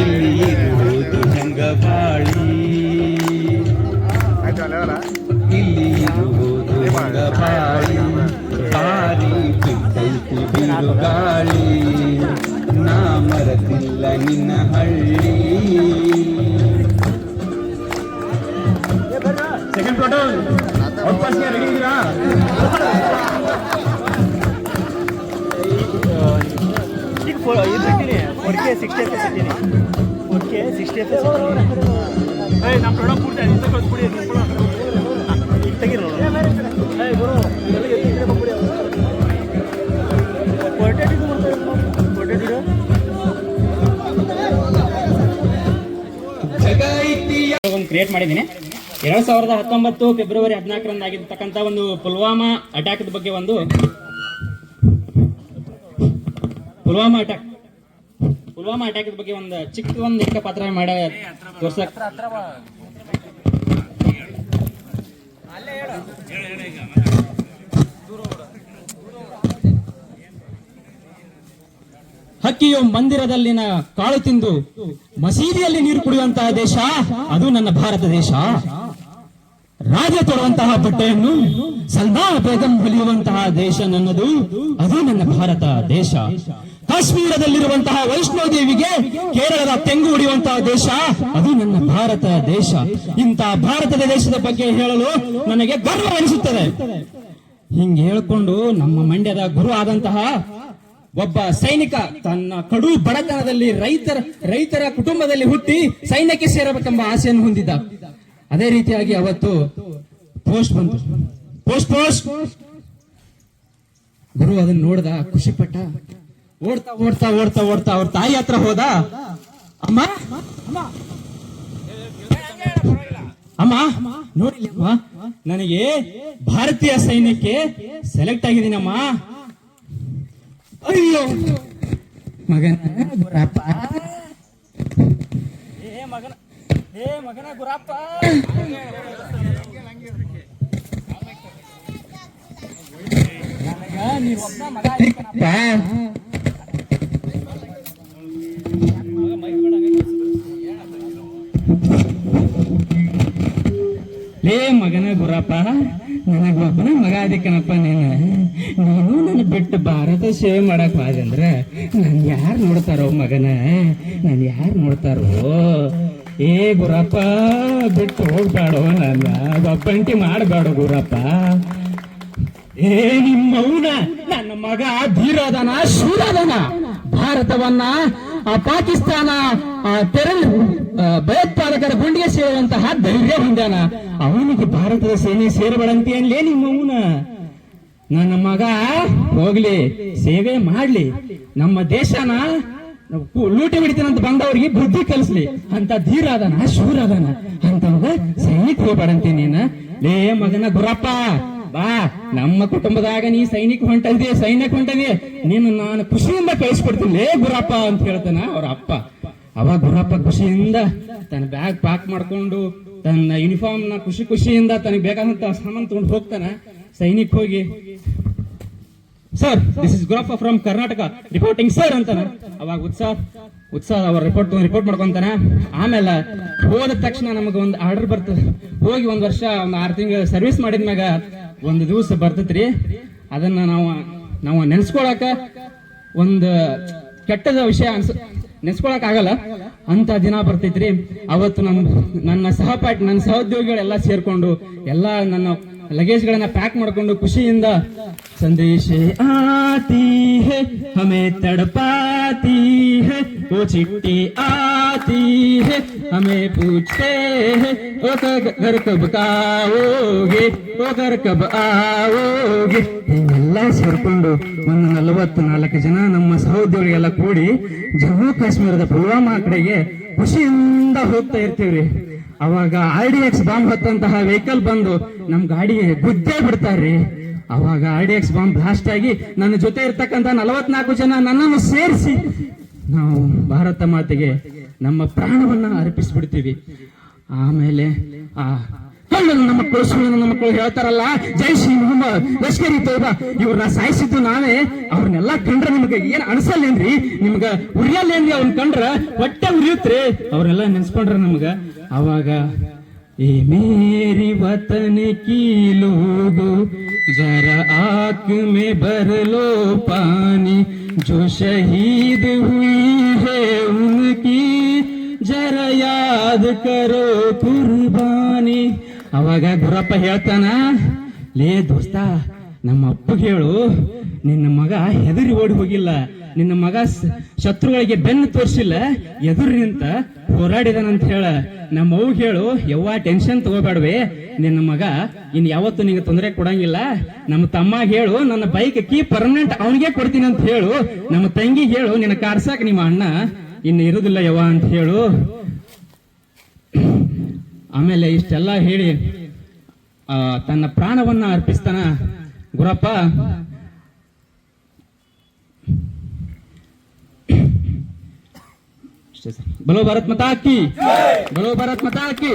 ಇಲ್ಲಿ ಇರುವುದು ಹೆಂಗ ಬಾಳಿ ಇಲ್ಲಿ ಇರುವುದು ಹೆಂಗ ಬಾಳಿ ಬಾರಿ ಬಿಟ್ಟೈತಿ ಬಿರುಗಾಳಿ ನಾ ಮರತಿಲ್ಲ ನಿನ್ನ ಹಳ್ಳಿ Second float on. ಔಟ್ಪಾಸ್ಗೆ ರೆಡಿ ಇದ್ದೀರಾ? ಒಂದು ಕ್ರಿಯೇಟ್ ಮಾಡಿದ್ದೀನಿ. 2019 ಫೆಬ್ರವರಿ 14ರಂದು ಆಗಿರ್ತಕ್ಕಂಥ ಒಂದು ಪುಲ್ವಾಮಾ ಅಟ್ಯಾಕ್ ಬಗ್ಗೆ ಪುಲ್ವಾಮಾ ಅಟ್ಯಾಕ್ ಬಗ್ಗೆ ಒಂದು ಚಿಕ್ಕ ಒಂದು ಏಕ ಪಾತ್ರ ಮಾಡಿ ತೋರ್ಸಕ್ ಹಕ್ಕಿಯು ಮಂದಿರದಲ್ಲಿನ ಕಾಳು ತಿಂದು ಮಸೀದಿಯಲ್ಲಿ ನೀರು ಕುಡಿಯುವಂತಹ ದೇಶ ಅದು ನನ್ನ ಭಾರತ ದೇಶ. ರಾಜ ತೊಡುವಂತಹ ಬಟ್ಟೆಯನ್ನು ಸಲ್ಮಾ ಬೇಗಂ ಹೊಲಿಯುವಂತಹ ದೇಶ ನನ್ನದು, ಅದು ನನ್ನ ಭಾರತ ದೇಶ. ಕಾಶ್ಮೀರದಲ್ಲಿರುವಂತಹ ವೈಷ್ಣೋ ದೇವಿಗೆ ಕೇರಳದ ತೆಂಗು ಹೊಡೆಯುವಂತಹ ದೇಶ ಅದು ನನ್ನ ಭಾರತ ದೇಶ. ಇಂತಹ ಭಾರತದ ದೇಶದ ಬಗ್ಗೆ ಹೇಳಲು ನನಗೆ ಗರ್ವವೆನಿಸುತ್ತದೆ. ಹಿಂಗೆ ಹೇಳಿಕೊಂಡು ನಮ್ಮ ಮಂಡ್ಯದ ಗುರು ಆದಂತಹ ಒಬ್ಬ ಸೈನಿಕ ತನ್ನ ಕಡು ಬಡತನದಲ್ಲಿ ರೈತರ ಕುಟುಂಬದಲ್ಲಿ ಹುಟ್ಟಿ ಸೈನ್ಯಕ್ಕೆ ಸೇರಬೇಕೆಂಬ ಆಸೆಯನ್ನು ಹೊಂದಿದ್ದ. ಅದೇ ರೀತಿಯಾಗಿ ಅವತ್ತು ಪೋಸ್ಟ್ ಬಂತು. ಪೋಸ್ಟ್ ಗುರು ಅದನ್ನ ನೋಡ್ದ, ಖುಷಿ ಪಟ್ಟ. ಓಡ್ತಾ ಅವ್ರ ತಾಯಿ ಹತ್ರ ಹೋದ. ಅಮ್ಮ ನೋಡಿಲ್ಲಮ್ಮ, ನನಗೆ ಭಾರತೀಯ ಸೈನ್ಯಕ್ಕೆ ಸೆಲೆಕ್ಟ್ ಆಗಿದ್ದೀನಮ್ಮ. ಅಯ್ಯೋ ಮಗನ ಗುರಪ್ಪ, ಮಗನ ಗುರಪ್ಪ, ನೀವೊಬ್ಬ ಮಗ ಲೇ ಮಗನ ಗುರಪ್ಪ, ನನಗೊಬ್ಬನ ಮಗ ಅದಕ್ಕನಪ್ಪ. ನೀನು ನನ್ನ ಬಿಟ್ಟು ಭಾರತ ಸೇವೆ ಮಾಡಕ್ ಹೋದಂದ್ರ ನನ್ ಯಾರು ನೋಡ್ತಾರೋ ಮಗನ, ನನ್ ಯಾರು ನೋಡ್ತಾರೋ? ಏ ಗುರಪ್ಪ, ಬಿಟ್ಟು ಹೋಗ್ಬೇಡೋ, ನನ್ನ ಒಬ್ಬಂಟಿ ಮಾಡಬೇಡ ಗುರಪ್ಪ. ಏ ನಿಮ್ಮವನ, ನನ್ನ ಮಗ ಧೀರದನ, ಶೂರದನ. ಭಾರತವನ್ನ ಪಾಕಿಸ್ತಾನ ಭಯೋತ್ಪಾದಕರ ಗುಂಡಿಗೆ ಸೇರುವಂತಹ ಧೈರ್ಯ ಹೊಂದಾನ. ಅವನಿಗೆ ಭಾರತದ ಸೇನೆ ಸೇರಬೇಡಂತೆ ಅನ್ಲೇ ನಿಮ್ಮವನ. ನನ್ನ ಮಗ ಹೋಗ್ಲಿ, ಸೇವೆ ಮಾಡ್ಲಿ, ನಮ್ಮ ದೇಶನ ಲೂಟಿ ಬಿಡ್ತೀನಂತ ಬಂದವ್ರಿಗೆ ಬುದ್ಧಿ ಕಲಿಸ್ಲಿ ಅಂತ ಧೀರ ಅದನ, ಶೂರ ಅದನ ಅಂತವಾಗ ಸೈನಿಕ ಹೋಗ್ಬೇಡಂತೆ ನೀನ. ಲೇ ಮಗನ ಗುರಪ್ಪ, ಬಾ, ನಮ್ಮ ಕುಟುಂಬದಾಗ ನೀ ಸೈನಿಕ ಹೊಂಟದಿ, ನೀನು ನಾನು ಖುಷಿಯಿಂದ ಕಳಿಸ್ಕೊಡ್ತೀನಿ ಲೇ ಗುರಪ್ಪ ಅಂತ ಹೇಳ್ತಾನ ಅವ್ರ ಅಪ್ಪ. ಅವಾಗ ಗುರಪ್ಪ ಖುಷಿಯಿಂದ ತನ್ನ ಬ್ಯಾಗ್ ಪ್ಯಾಕ್ ಮಾಡ್ಕೊಂಡು ತನ್ನ ಯೂನಿಫಾರ್ಮ್ ನ ಖುಷಿಯಿಂದ ತನಗೆ ಬೇಕಾದಂತ ಸಾಮಾನು ತಗೊಂಡು ಹೋಗ್ತಾನ. ಸೈನಿಕ ಹೋಗಿ, sir, this is Gurappa from Karnataka reporting sir ಅಂತಾನ. ಅವಾಗ ಉತ್ಸಾಹ ಅವ್ರ ರಿಪೋರ್ಟ್ ಮಾಡ್ಕೊಂತಾನ. ಆಮೇಲೆ ಹೋದ ತಕ್ಷಣ ನಮಗ ಒಂದು ಆರ್ಡರ್ ಬರ್ತದೆ. ಹೋಗಿ 1 ವರ್ಷ 6 ತಿಂಗಳು ಸರ್ವಿಸ್ ಮಾಡಿದ್ಮ್ಯಾಗ ಒಂದು ದಿವಸ ಬರ್ತೈತ್ರಿ. ಅದನ್ನ ನಾವು ನೆನ್ಸ್ಕೊಳಕ ಒಂದು ಕೆಟ್ಟದ ವಿಷಯ ನೆನ್ಸ್ಕೊಳಕ್ ಆಗಲ್ಲ ಅಂತ ದಿನ ಬರ್ತೈತ್ರಿ. ಅವತ್ತು ನನ್ನ ಸಹೋದ್ಯೋಗಿಗಳೆಲ್ಲ ಸೇರ್ಕೊಂಡು ಎಲ್ಲಾ ನನ್ನ ಲಗೇಜ್ ಗಳನ್ನ ಪ್ಯಾಕ್ ಮಾಡ್ಕೊಂಡು ಖುಷಿಯಿಂದ ಸಂದೇಶ ಆತಿ ಹೈ ಹಮೇ ತಡಪಾತಿ ಹೈ वो चिट्ठी आती है हमें पूछते हैं ओ घर कब आओगे, ओ घर कब आओगे. ಎಲ್ಲ ಸೇರ್ಕೊಂಡು ಒಂದು 44 ಜನ ನಮ್ಮ ಸಹೋದ್ಯೋಗಿಗೆಲ್ಲ ಕೂಡಿ ಜಮ್ಮು ಕಾಶ್ಮೀರದ ಪುಲ್ವಾಮಾ ಕಡೆಗೆ ಖುಷಿಯಿಂದ ಹೋಗ್ತಾ ಇರ್ತೀವ್ರಿ. ಅವಾಗ RDX ಬಾಂಬ್ ಹೊತ್ತಂತಹ ವೆಹಿಕಲ್ ಬಂದು ನಮ್ ಗಾಡಿಗೆ ಗುದ್ದೇ ಬಿಡ್ತಾರ್ರಿ. ಅವಾಗ RDX ಬಾಂಬ್ ಬ್ಲಾಸ್ಟ್ ಆಗಿ ನನ್ನ ಜೊತೆ ಇರ್ತಕ್ಕಂಥ 44 ಜನ ನನ್ನನ್ನು ಸೇರಿಸಿ ನಾವು ಭಾರತ ಮಾತೆಗೆ ನಮ್ಮ ಪ್ರಾಣವನ್ನ ಅರ್ಪಿಸ್ಬಿಡ್ತೀವಿ. ಆಮೇಲೆ ನಮ್ಮ ಮಕ್ಕಳು ಹೇಳ್ತಾರಲ್ಲ, ಜೈ ಶ್ರೀ ಮೊಹಮ್ಮದ್, ಲಷ್ಕರಿ ತೋಬಾ, ಇವ್ರನ್ನ ಸಾಯಿಸಿದ್ದು ನಾವೇ. ಅವ್ರನ್ನೆಲ್ಲ ಕಂಡ್ರೆ ನಿಮ್ಗೆ ಏನ್ ಅನ್ಸಲ್ಲೇನ್ರಿ? ನಿಮ್ಗ ಉರಿಯಲ್ಲೇನ್ರಿ? ಅವ್ರನ್ನ ಕಂಡ್ರ ಹೊಟ್ಟೆ ಉರಿಯುತ್ರಿ. ಅವ್ರನ್ನೆಲ್ಲ ನೆನ್ಸ್ಕೊಂಡ್ರ ನಮ್ಗ. ಅವಾಗ ए मेरी वतन की लोगो जरा आंख में भर लो पानी, जो शहीद हुई है उनकी जरा याद करो कुर्बानी. ಅವಾಗ ಗುರಪ್ಪ ಹೇಳ್ತಾನ, ಲೇ ದೋಸ್ತ, ನಮ್ಮ ಅಪ್ಪಗೆ ಹೇಳು, ನಿನ್ನ ಮಗ ಹೆದರಿ ಓಡಿ ಹೋಗಿಲ್ಲ, ನಿನ್ನ ಮಗ ಶತ್ರುಗಳಿಗೆ ಬೆನ್ನು ತೋರಿಸಿಲ್ಲ, ಎದುರು ನಿಂತ ಹೋರಾಡಿದನಂತ ಹೇಳ. ನಮ್ಮ ಅವ್ಗೆ ಹೇಳು, ಯವ್ವ ಟೆನ್ಷನ್ ತಗೋಬೇಡವೆ, ನಿನ್ನ ಮಗ ಇನ್ ಯಾವತ್ತು ನಿಂಗೆ ತೊಂದರೆ ಕೊಡಂಗಿಲ್ಲ. ನಮ್ಮ ತಮ್ಮಗೆ ಹೇಳು, ನನ್ನ ಬೈಕ್ ಕೀ ಪರ್ಮನೆಂಟ್ ಅವನಿಗೆ ಕೊಡ್ತೀನಿ ಅಂತ ಹೇಳು. ನಮ್ಮ ತಂಗಿಗೆ ಹೇಳು, ನಿನ್ನ ಕಾರ್ಸಾಕ್ ನಿಮ್ಮ ಅಣ್ಣ ಇನ್ನು ಇರುದಿಲ್ಲ ಯವ್ವ ಅಂತ ಹೇಳು. ಆಮೇಲೆ ಇಷ್ಟೆಲ್ಲ ಹೇಳಿ ತನ್ನ ಪ್ರಾಣವನ್ನ ಅರ್ಪಿಸ್ತಾನ ಗುರಪ್ಪ. ಬಲೋ ಭಾರತ್ ಮಾತಾ ಕಿ, ಬಲೋ ಭಾರತ್ ಮಾತಾ ಕಿ,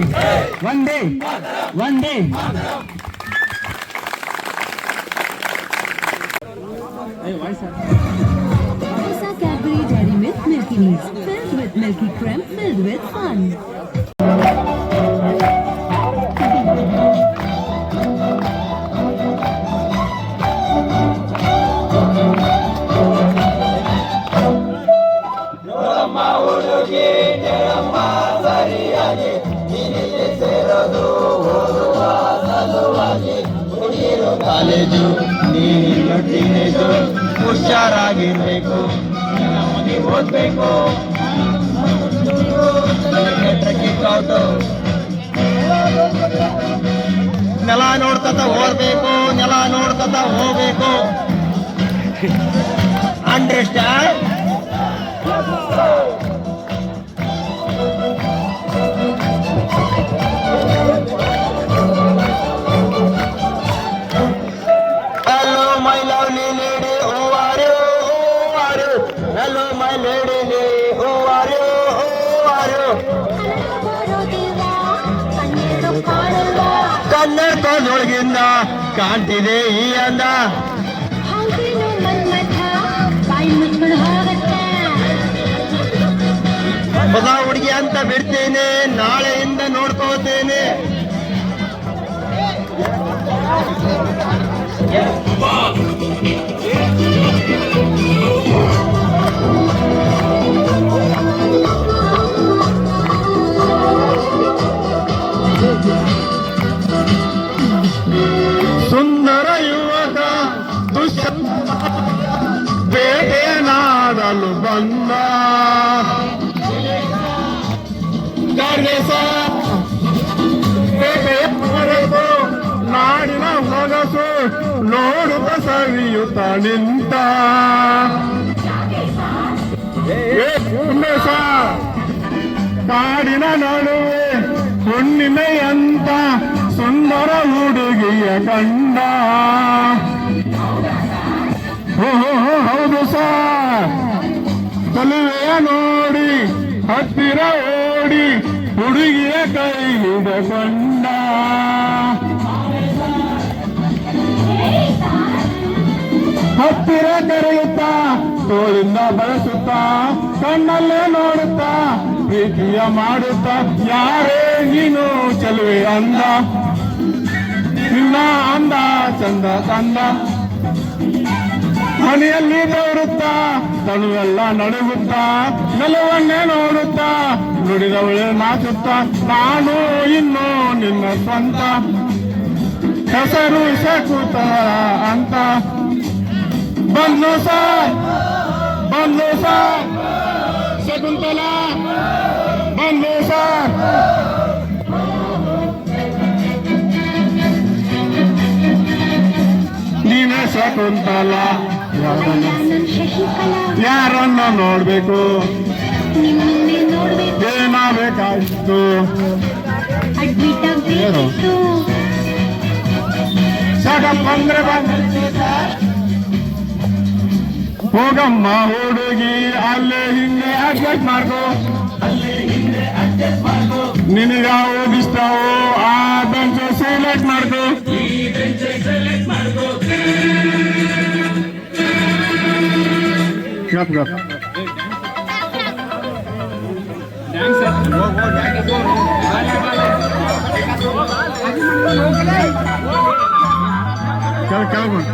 Vande Vande. Rosa Cadbury Dairy Milk Milky Needs, filled with milky cream, filled with fun. College ನೀನು ಟೀನೇಜು, ಹುಷಾರಾಗಿರ್ಬೇಕು, ಓದ್ಬೇಕು, ನೆಲ ನೋಡ್ತತ ಓದ್ಬೇಕು, ನೆಲ ನೋಡ್ತತ ಹೋಗ್ಬೇಕು. Understand? Hello my lovely lady, who are you? Who are you? Hello my lady, who are you? Who are you? ಕನ್ನಡದೊಳಗಿಂದ ಕಾಣ್ತಿದೆ ಈ ಅಂದ, ಹೊಸ ಹುಡುಗಿ ಅಂತ ಬಿಡ್ತೇನೆ, ನಾಳೆಯಿಂದ ನೋಡ್ಕೋತೇನೆ. ಸುಂದರ ಯುವಕ ಬೇಟೆಯನಾಡಲು ಬಂದ, ಬೇಟೆಯ ಹೊರತು ನಾಡಿನ ಹೊಗಸು ನೋಡುತ್ತ ಸವಿಯುತ್ತ ನಿಂತ. ಕಾಡಿನ ನಡುವೆ ಹುಣ್ಣಿಮೆಯಂತ ಸುಂದರ ಹುಡುಗಿಯ ಕಂಡ. ಹೌದು ಸರ್, ತಲುವೆಯ ನೋಡಿ ಹತ್ತಿರ ಓಡಿ ಹುಡುಗಿಯ ಕೈ ಹಿಡಿದುಕೊಂಡ. ಹತ್ತಿರ ಕರೆಯುತ್ತಾ ತೋಳಿಂದ ಬಳಸುತ್ತಾ ಕಣ್ಣಲ್ಲೇ ನೋಡುತ್ತಾ ಪ್ರೀತಿಯ ಮಾಡುತ್ತಾ, ಯಾರೇ ನೀನು ಚೆಲುವೆ ಅಂದ, ನಿನ್ನ ಅಂದ ಚಂದ ತಂದ. ಮನೆಯಲ್ಲಿ ಬರುತ್ತಾ ತನುವೆಲ್ಲ ನಡುಗುತ್ತಾ ನೆಲವನ್ನೇ ನೋಡುತ್ತಾ ನುಡಿದವಳೆ ನಾಚುತ್ತಾ, ನಾನು ಇನ್ನು ನಿನ್ನ ಸ್ವಂತ, ಹೆಸರು ಶಕುತ ಅಂತ. ಬಂದ್ಲು ಸರ್, ಬಂದ್ಲು ಸರ್, ಶಕುಂತಲ ಬಂದ್ಲು ಸರ್. ನೀನೇ ಶಕುಂತಲ, ಯಾರನ್ನ ನೋಡ್ಬೇಕು, ಏನಾಗಬೇಕಾಗಿತ್ತು, ಸಾಕಪ್ಪಂದ್ರೆ ಹೋಗಮ್ಮ ಹುಡುಗಿ ಅಲ್ಲೇ ಹಿಂದೆ ಅಡ್ಜಸ್ಟ್ ಮಾಡ್ಕೋ, ನಿನಗಾವು ಇಷ್ಟವೋ ಆ ಬೆಂಚ್ ಸೆಲೆಕ್ಟ್ ಮಾಡ್ಕೋ. ಗಪ್ ಗಪ್ ಕೆಳಗೆ ಮಾಡ್ಕೋ.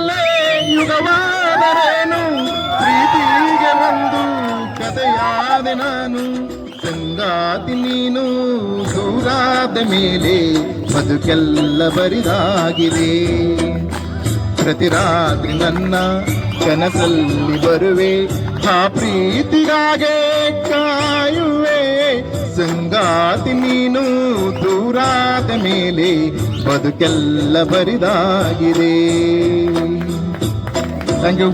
ಯುಗವಾದರೇನು ಪ್ರೀತಿಗೆ ಒಂದು ಕಥೆಯಾದೆ ನಾನು ಸಂಗಾತಿ ನೀನು ದೂರಾದ ಮೇಲೆ ಬದುಕೆಲ್ಲ ಬರಿದಾಗಿದೆ ಪ್ರತಿ ರಾತ್ರಿ ನನ್ನ ಕನಸಲ್ಲಿ ಬರುವೆ ಆ ಪ್ರೀತಿಗಾಗೆ ಕಾಯುವೆ ಸಂಗಾತಿ ನೀನು ದೂರಾದ ಮೇಲೆ ಬದುಕೆಲ್ಲ ಬರಿದಾಗಿದೆ. Thank you.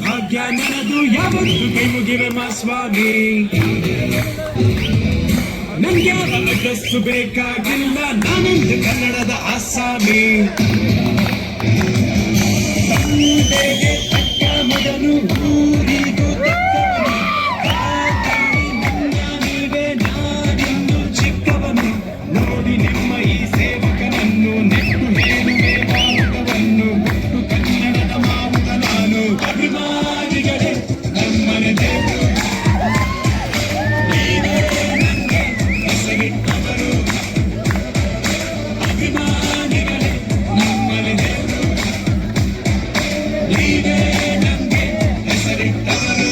ಭಾಗ್ಯ ನನದು ಯಾವತ್ತು ಕೈ ಮುಗಿವೆ ಮಾ ಸ್ವಾಮಿ ನನ್ಗೆ ಅಡ್ರೆಸ್ ಬೇಕಾಗಿಲ್ಲ ನಾನೊಂದು ಕನ್ನಡದ ಆಸಾಮಿ ತಂದೆಗೆ ತಕ್ಕ ಮಗನು ಊರಿಗೂ ನೀವೇ ನಾನಿಂದು ಚಿಕ್ಕವನು ನೋಡಿ ನಿಮ್ಮ ಈ ಸೇವಕನನ್ನು ನೆಟ್ಟು ಹೇಳುವೆ ಮಾತವನ್ನು ಬಿಟ್ಟು ಕನ್ನಡದ ಮಾವುತ ನಾನು ಅಭಿಮಾನಿಗಳೇ ನಮ್ಮನೆ ದೇವರು ನೀವೇ ನನಗೆ ಹೆಸರಿಟ್ಟವರು ಅಭಿಮಾನಿಗಳೇ ನಮ್ಮನೆ ದೇವರು ನೀವೇ ನನಗೆ ಹೆಸರಿಟ್ಟವರು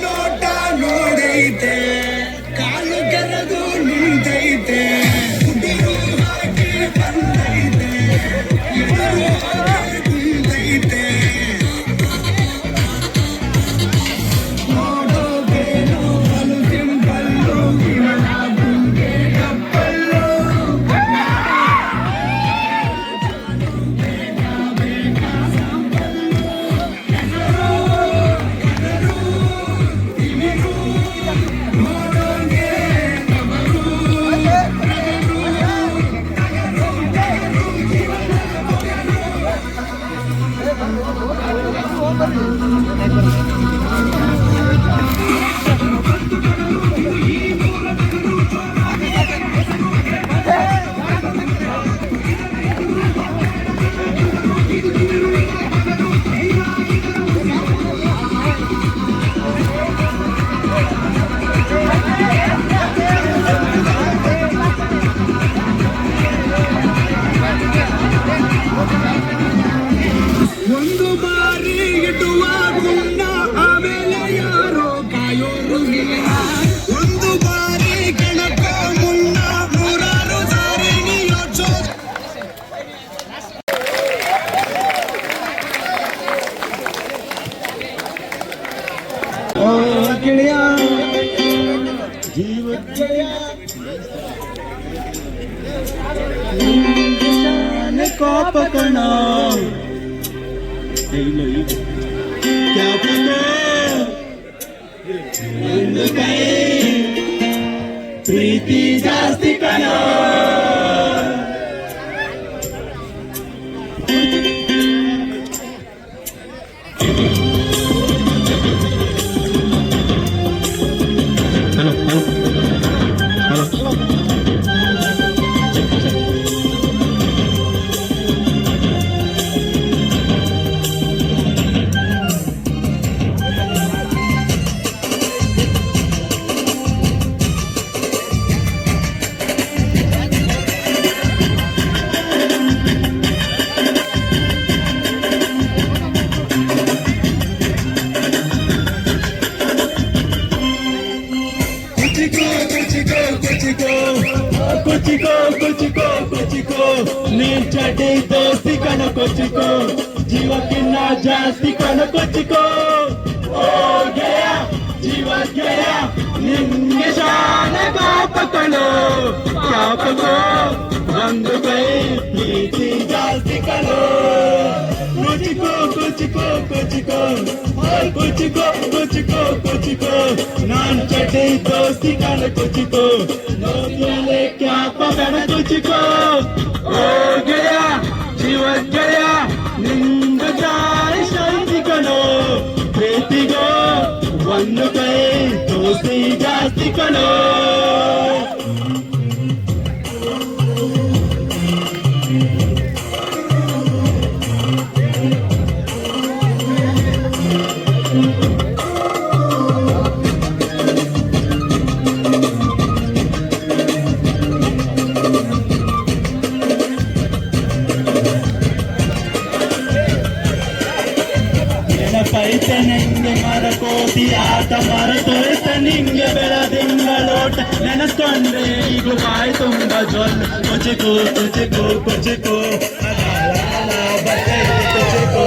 ನೋಟ ನೋಡೈತೆ ಕಾಲು ಕರೆದು ನಿಂತೈತೆ ಹುಡುಗರು ಹಾಕಿ ಬಂದೈತೆ ಇವರು ಕುಂತೈತೆ ನೋಡೋದೇನು ಬಲು ಸಿಂಪಲ್ಲು ಇವನ ಗುಂಗೆ ಕಪ್ಪಲ್ಲು ಒಂದು ಬಾರಿ ಇಡುವ ಗುಣ ಆಮೇಲೆ ಯಾರೋ ಕಾಯೋರು ಇಲ್ಲ ಒಂದು ಬಾರಿ ಕೆಣಕ ಮುನ್ನ ನೂರಾರು ಸಾರಿ ಯೋಚೋ ಗೆಳೆಯ ಜೀವ ಗೆಳೆಯ ಕೋಪ ಕಣ क्या पता ಒಂದು ಕೈ ಪ್ರೀತಿ ಜಾಸ್ತಿ ಕಣ ನಾಂಚಟಿ ದೋಸ್ತಿ ಕಣಕೊಚ್ಚಿಕೋ ಜೀವಕ್ಕಿನ್ನ ಜಾಸ್ತಿ ಕಣಕೊಚ್ಚಿಕೋ ಓ ಗೆಳೆಯ ಜೀವ ಗೆಳೆಯ ನಿನ್ಗೆ ಶಾನ ಜ್ಞಾಪಕಳು ಜ್ಞಾಪಕೋ ಒಂದು ಕೈ ಪ್ರೀತಿ ಜಾಸ್ತಿ ಕಣೋ ಕುಚಿಕೋ ಕುಚಿಕೋ ಕುಚಿಕೋ ಕುಚಿಕೋ ಕುಚಿಕೋ ಕುಚಿಕೋ ನಾಂಚಟಿ ದೋಸ್ತಿ ಕಣಕೊಚ್ಚಿಕೋ ನೋಡಿಯಲೆ ಕ್ಯಾಪ ಬೇಡ ಕುಚಿಕೋ ಓ ಗೆಳೆಯ ಜೀವ ಗೆಳೆಯ ನಿಂದ ಜಾಸ್ತಿ ಕಣೋ ಪ್ರೀತಿಗೋ ಒಂದು ಕೈ ದೋಸ್ತಿ ಜಾಸ್ತಿ ಕಣೋ ನೆನಪೈತೆ ನಿಂಗೆ ಮರಕೋತಿ ಆಟ ಮರತೊರೆತ ನಿಂಗೆ ಬೆಳದಿಂಗಳೋಟ ನೆನೆಸ್ಕೊಂಡ್ರೆ ಈಗ ಬಾಯಿ ತುಂಬ ಜೊಲ್ ಕೊಚಿಕೋ ಕೊಚಿಕೋ ಕೊಚಿಕೋ ಬಟ್ಟೆ ಕೊಚಿಕೋ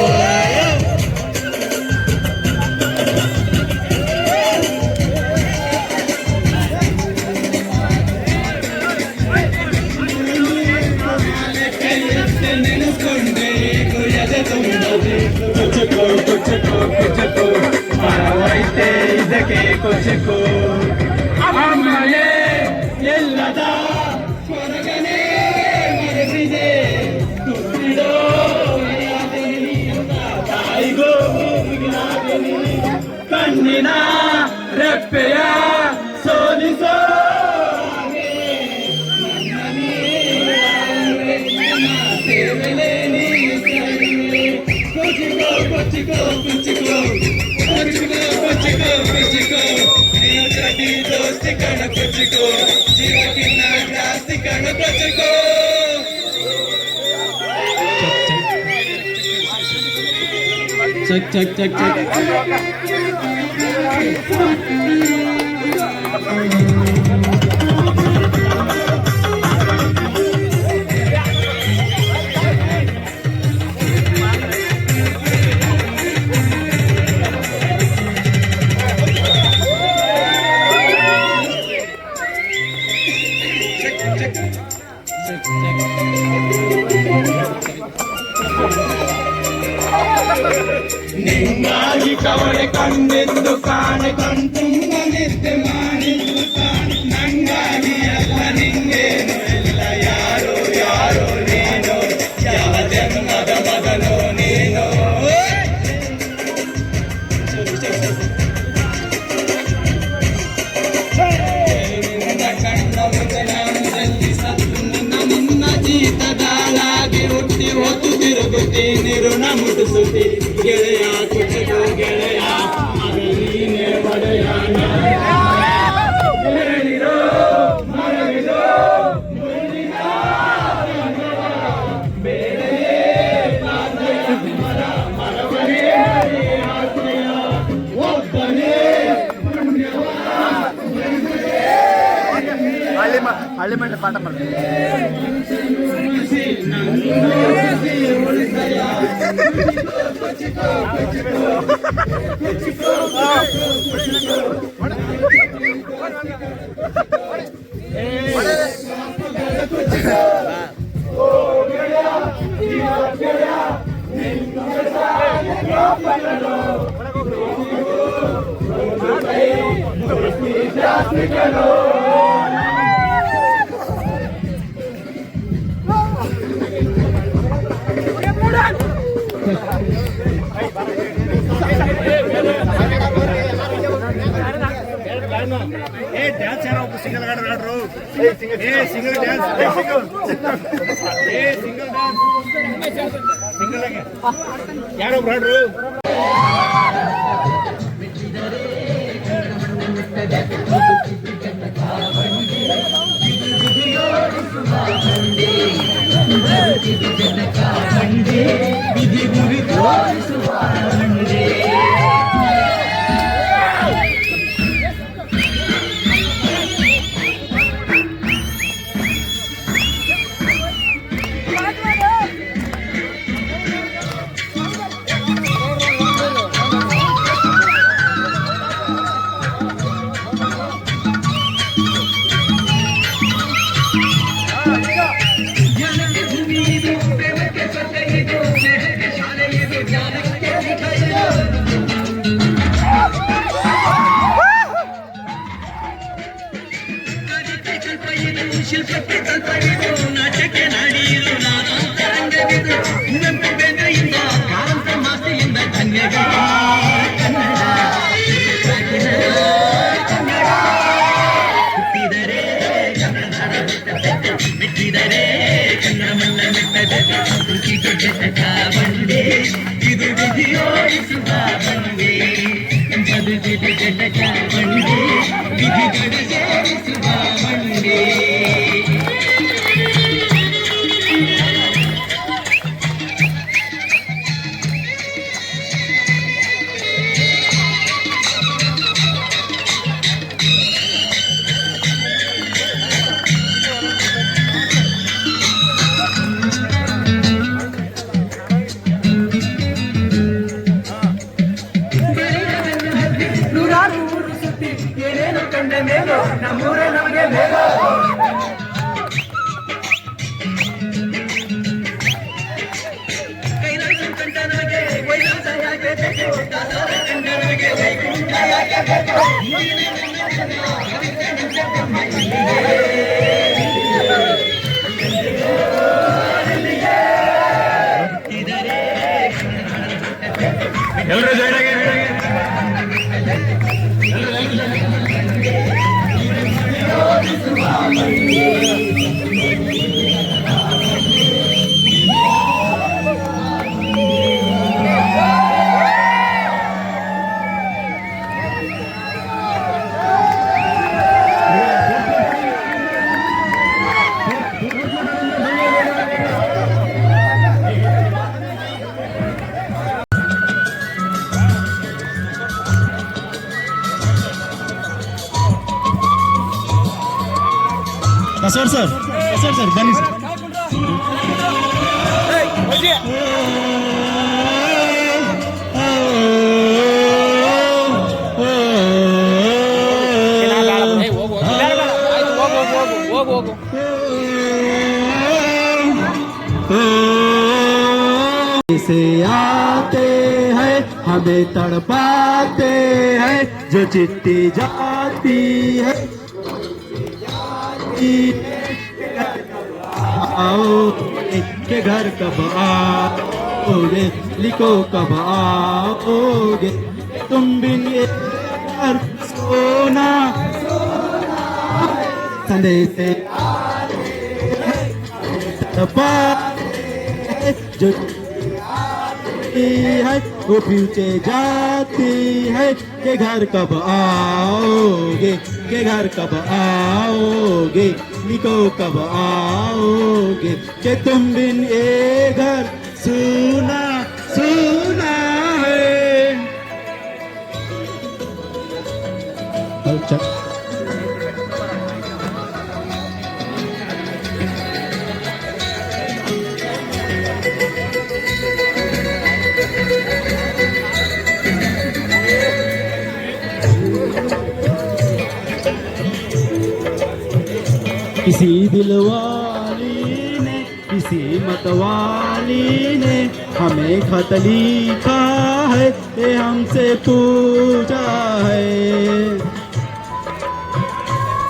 ನೆನೆಸ್ಕೊಂಡ್ರೆ ಈಗ ಎದೆ ತುಂಬ ಕೊಚಿಕೋ ಕೊಚಿಕೋ ಕೊಚಿಕೋ ಮರವೈತೆ ಇದಕ್ಕೆ ಕೊಚಿಕೋ ಅಮ್ಮನೇ ಎಲ್ಲದ ಹೊರಗನೆ ಮರೆಸಿದೆ ತುಂಬಿಡೋ ತಾಯಿಗೋ ಕಣ್ಣಿನ ರೆಪ್ಪೆಯ ಸೋಲಿಸೋ ಕುಚಿಕೋ ಕುಚಿಕೋ ಕುಚಿಕೋ ಕುಚಿಕೋ ಕುಚಿಕೋ ಕುಚಿಕೋ ನೀನು ಚಟಿ ದೋಸ್ತಿ ಕಣ ಕುಚಿಕೋ ಜೀವಕ್ಕಿನ್ನ ಜಾಸ್ತಿ ಕಣ ಕುಚಿಕೋ ಚಕ್ ಚಕ್ ಚಕ್ ಚಕ್ ನಿಂಗಾಗಿ ಕವಳೆ ಕಂಡೆಂದು ಕಾಣೆ ಕಣ್ತುಂಬ ನಿದ್ದೆ ಮಾಡಿದ್ದು ಕಾಣೆ ನಂಗಾಗಿ ಅಲ್ಲ ನಿಂಗೇನು ಎಲ್ಲ ಯಾರೋ ಯಾರೋ ನೀನು ಯಾವ ಜನ್ಮದ ಮಗನೋ ನೀನು ಕಣ್ಣ ಮುಂದೆ ನಾನು ಸತ್ತು ನಿನ್ನ ಜೀತದಾಳಾಗಿ ಹುಟ್ಟಿ ಹೊತ್ತು ತಿರುಗುತ್ತೀನಿ ಋಣ ಮುಟ್ಟಿಸುತ್ತಿ ಗೆಳೆಯ ಕುಚಿಕೋ ಗೆಳೆಯ ಅದು ನೀನೇ ಒಡೆಯ ಹೇಳಿರೋ ಮರವಿದೋ ಮುಂದಿನ ಬೇರೆಯೇ ಮರವನೇ ಆಶ್ರಯ ಒಬ್ಬನೇ ಹಳ್ಳಿ ಮಂಡ ಪಾಠ ಮಾಡ್ತಾರೆ ಡ್ಯಾನ್ಸ್ ಯಾರೋ single order single dance single dance single ಆಗಿ ಯಾರೊಬ್ರು ಆಡ್ರು ಜಟ ಚಾವಂಡಿ ವಿಧಿಗಡ ಸೇರಿಸುವ ಬಂಡಿ ಎಲ್ಲರೂ ಜಾಯ್ನ್ ಆಗಿ ಸರ್ ಬನ್ನಿ ಸರ್ से आते हैं हमें तड़पाते हैं जो चिट्ठी जाती है आओगे के घर कब आओगे लिखो कब आओगे तुम बिन ये घर सोना संदेश जो है वो पीछे जाती है के घर कब आओगे के घर कब आओगे लिखो कब आओगे के तुम बिन ये घर सुना सुना है। अच्छा किसी दिलवाली ने किसी मतवाली ने हमें खत लिखा है ये हमसे पूछा है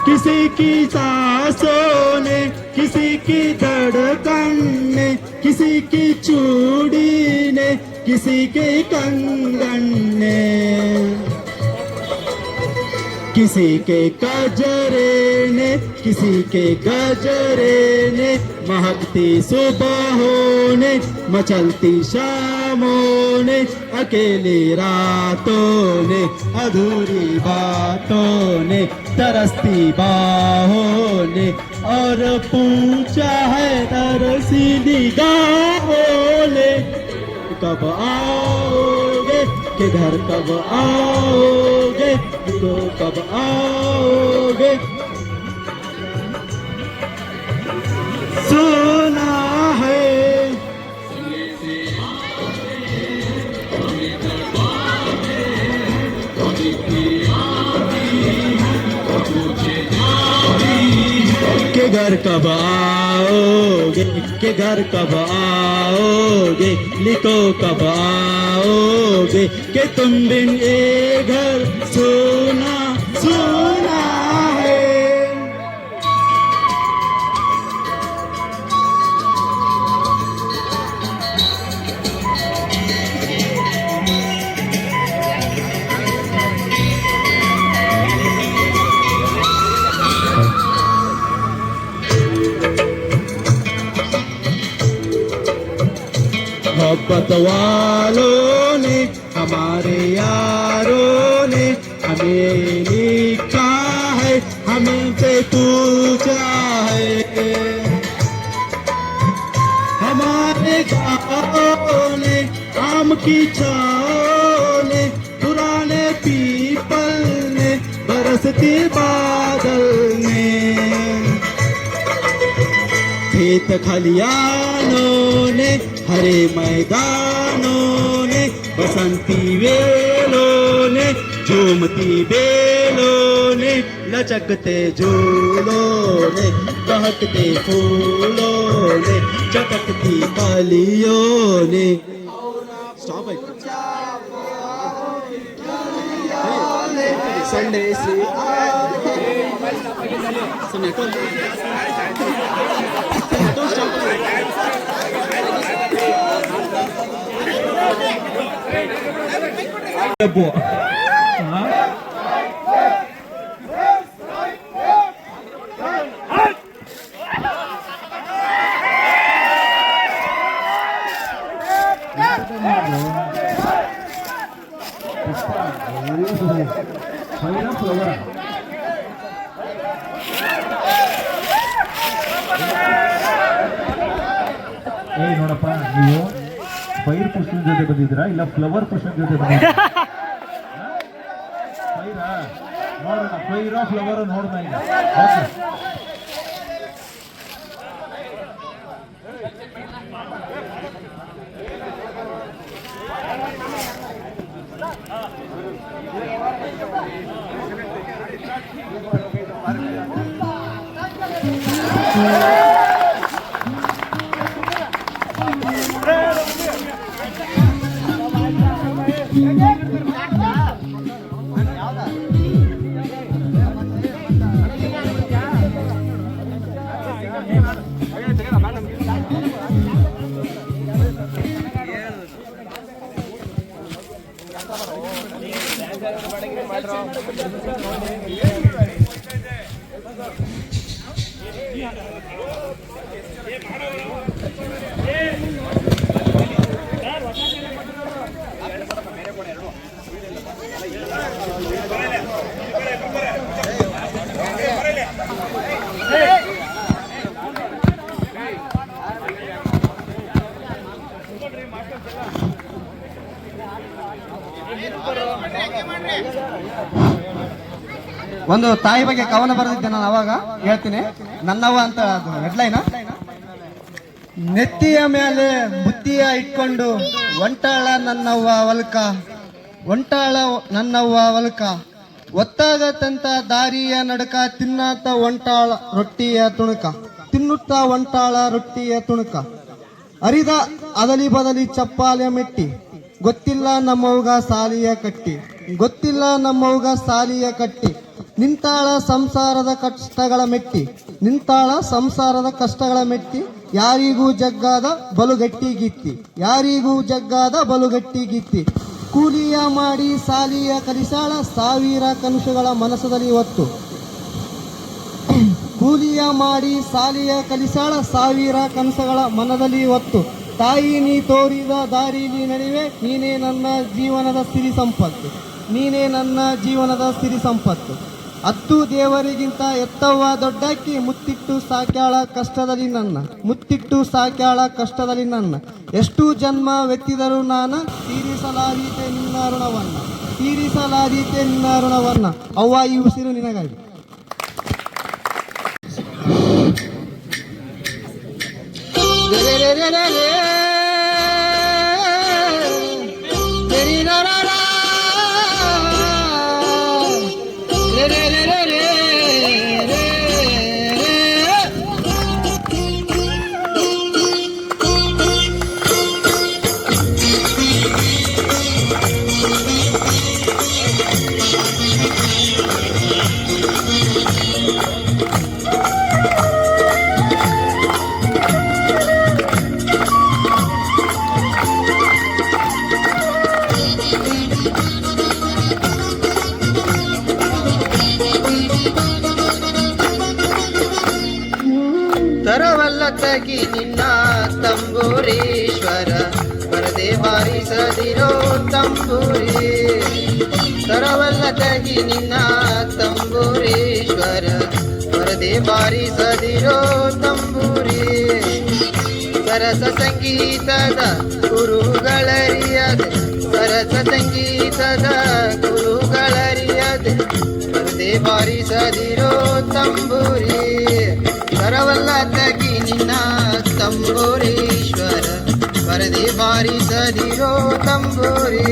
किसी की सांसों ने किसी की धड़कन ने किसी की चूड़ी ने किसी के कंगन ने किसी के गजरे ने किसी के गजरे ने महकती सुबहों ने मचलती शामों ने अकेली रातों ने अधूरी बातों ने तरसती बाहों ने और पूछा है तरसी निगाहों ने कब आओगे के घर कब आओगे तो कब आओगे सुना है के घर कब आओगे के घर कब आओगे लिखो कब आओगे के तुम बिन ये घर सुना सुना है। मोहब्बत वालों ने हमारे यारों ने बरसती बादल में, खेत खलियानों ने, हरे मैदानों ने, बसंती वेलों ने, झूमती बेलों ने, लचकते झूलों ने, बहकते फूलों ने, चटकती कलियों ने। स्टॉप है संडे से ನೋಡಪ್ಪ, ನೀವು ಪೈರ್ ಪುಷ್ಪನ ಜೊತೆ ಬಂದಿದ್ದೀರಾ ಇಲ್ಲ ಫ್ಲವರ್ ಪುಷ್ಪನ ಜೊತೆ ಬಂದಿದ್ದೀರಾ? ಪೈರಾ ನೋಡೋಣ, ಪೈರಾ ಫ್ಲವರ್ ನೋಡೋಣ ಈಗ. ಓಕೆ, ಒಂದು ತಾಯಿ ಬಗ್ಗೆ ಕವನ ಬರೆದಿದ್ದೆ ನಾನು, ಅವಾಗ ಹೇಳ್ತೀನಿ. ನನ್ನವ್ವ ಅಂತ ಅದು ಹೆಡ್ಲೈನ್. ನೆತ್ತಿಯ ಮೇಲೆ ಬುತ್ತಿಯ ಇಟ್ಕೊಂಡು ಒಂಟಾಳ ನನ್ನವ್ವ ವಲ್ಕ, ಒಂಟಾಳ ನನ್ನವ್ವ ವಲ್ಕ, ಒತ್ತಾಗತ್ತಂತ ದಾರಿಯ ನಡಕ, ತಿನ್ನಾತ ಒಂಟಾಳ ರೊಟ್ಟಿಯ ತುಣುಕ, ತಿನ್ನುತ್ತಾ ಒಂಟಾಳ ರೊಟ್ಟಿಯ ತುಣುಕ, ಅರಿದ ಅದಲಿ ಬದಲಿ ಚಪ್ಪಾಲೆ ಮೆಟ್ಟಿ, ಗೊತ್ತಿಲ್ಲ ನಮ್ಮವ್ಗ ಸಾಲಿಯ ಕಟ್ಟಿ, ಗೊತ್ತಿಲ್ಲ ನಮ್ಮವ್ಗ ಸಾಲಿಯ ಕಟ್ಟಿ, ನಿಂತಾಳ ಸಂಸಾರದ ಕಷ್ಟಗಳ ಮೆಟ್ಟಿ, ನಿಂತಾಳ ಸಂಸಾರದ ಕಷ್ಟಗಳ ಮೆಟ್ಟಿ, ಯಾರಿಗೂ ಜಗ್ಗಾದ ಬಲುಗಟ್ಟಿ ಗಿತ್ತಿ, ಯಾರಿಗೂ ಜಗ್ಗಾದ ಬಲುಗಟ್ಟಿ ಗಿತ್ತಿ, ಕೂಲಿಯ ಮಾಡಿ ಸಾಲಿಯ ಕಲಿಸಾಳ, ಸಾವಿರ ಕನಸುಗಳ ಮನಸ್ಸದಲ್ಲಿ ಹೊತ್ತು, ಕೂಲಿಯ ಮಾಡಿ ಸಾಲಿಯ ಕಲಿಸಾಳ, ಸಾವಿರ ಕನಸುಗಳ ಮನದಲ್ಲಿ ಹೊತ್ತು, ತಾಯಿ ನೀ ತೋರಿದ ದಾರಿಲಿ ನಡೆವೆ, ನೀನೇ ನನ್ನ ಜೀವನದ ಸಿರಿ ಸಂಪತ್ತು, ನೀನೇ ನನ್ನ ಜೀವನದ ಸಿರಿ ಸಂಪತ್ತು, ಹತ್ತು ದೇವರಿಗಿಂತ ಎತ್ತವ್ವ ದೊಡ್ಡಕ್ಕಿ, ಮುತ್ತಿಟ್ಟು ಸಾಕ್ಯಾಳ ಕಷ್ಟದಲ್ಲಿ ನನ್ನ, ಮುತ್ತಿಟ್ಟು ಸಾಕ್ಯಾಳ ಕಷ್ಟದಲ್ಲಿ ನನ್ನ, ಎಷ್ಟು ಜನ್ಮ ವ್ಯಕ್ತಿದರು ನಾನ, ತೀರಿಸಲಾದೀತೆ ನಿನ್ನ ಋಣವನ್ನ, ತೀರಿಸಲಾದೀತೆ ನಿನ್ನ ಋಣವನ್ನ, ಅವ್ವ ಈ ಉಸಿರು ನಿನಗಾಗಿ. ತರವಲ್ಲತಗಿ ನಿನ್ನ ತಂಬೂರೀಶ್ವರ, ಪರದೆ ಬಾರಿಸದಿರೋ ತಂಬೂರಿ, ತರವಲ್ಲತಗಿ ನಿನ್ನ ತಂಬೂರೀಶ್ವರ, ಪರದೆ ಬಾರಿಸದಿರೋ ತಂಬೂರಿ, ಸರಸ ಸಂಗೀತದ ಗುರುಗಳರಿಯದೆ, ಸರಸ ಸಂಗೀತದ ಗುರುಗಳರಿಯದೆ, ಪರದೆ ಬಾರಿ ಸದಿರೋ ತಂಬೂರಿ ಕರವಲ್ಲ ತಗಿ ನಿನ್ನ ತಂಬೂರೀಶ್ವರ ಪರದೆ ಬಾರಿಸದಿರೋ ತಂಬೂರಿ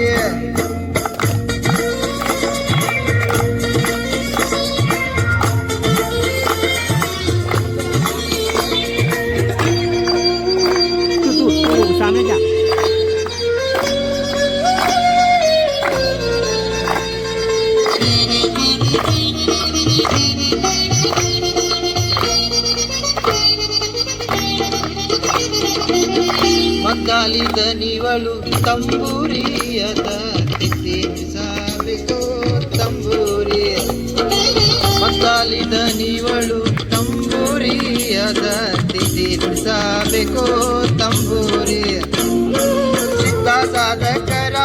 ಮಗ್ಗಾಲಿದ ನೀವಳು ತಂಬೂರಿಯದ ತಿತ್ತಿಸಬೇಕು ತಂಬೂರಿ ಮಗ್ಗಾಲಿದ ನೀವಳು ತಂಬೂರಿಯದ ತಿತ್ತಿಸಬೇಕು ತಂಬೂರಿ ಸಿದ್ಧ ಸಾಧಕರ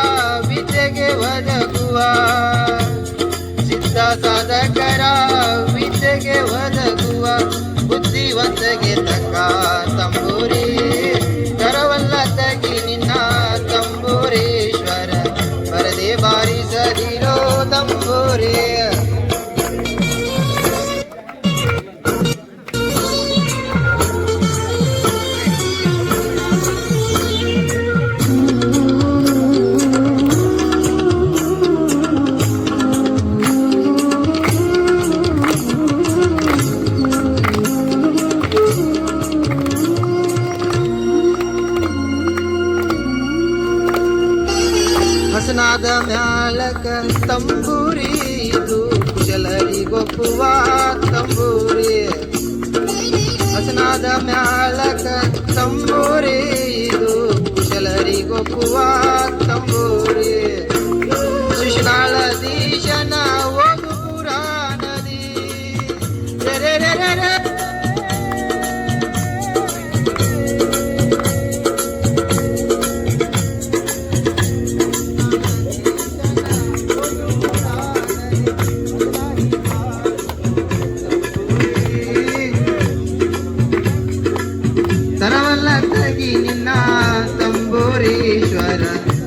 ವಿದ್ಯೆಗೆ ಒದಗುವ ಸಿದ್ಧ ಸಾಧಕರ ವಿದ್ಯೆಗೆ ಒದಗುವ ಬುದ್ಧಿವಂತಗೆ ತಕ್ಕ ತಂಬೂರಿ ಕರವಲ್ಲ ತಗಿ ನಿನ್ನ ತಂಬೂರೀಶ್ವರ ಪರದೆ ಬಾರಿಸದಿರೋ ತಂಬೂರಿ ಹಸನಾದ ಮ್ಯಾಲಕ ತಂಬೂರಿ ಇದು ಕುಶಲರಿಗೊಪ್ಪುವ ತಂಬೂರಿ ಹಸನಾದ ಮ್ಯಾಲಕ ತಂಬೂರಿ ಇದು ಕುಶಲರಿಗೊಪ್ಪುವ ತಂಬೂರಿ ಶಿಶುನಾಳದೀಶನ ಓದು ಪುರಾಣದಿ ತರವಲ್ಲ ತಗಿ ನಿನ್ನ ತಂಬೂರೀಶ್ವರ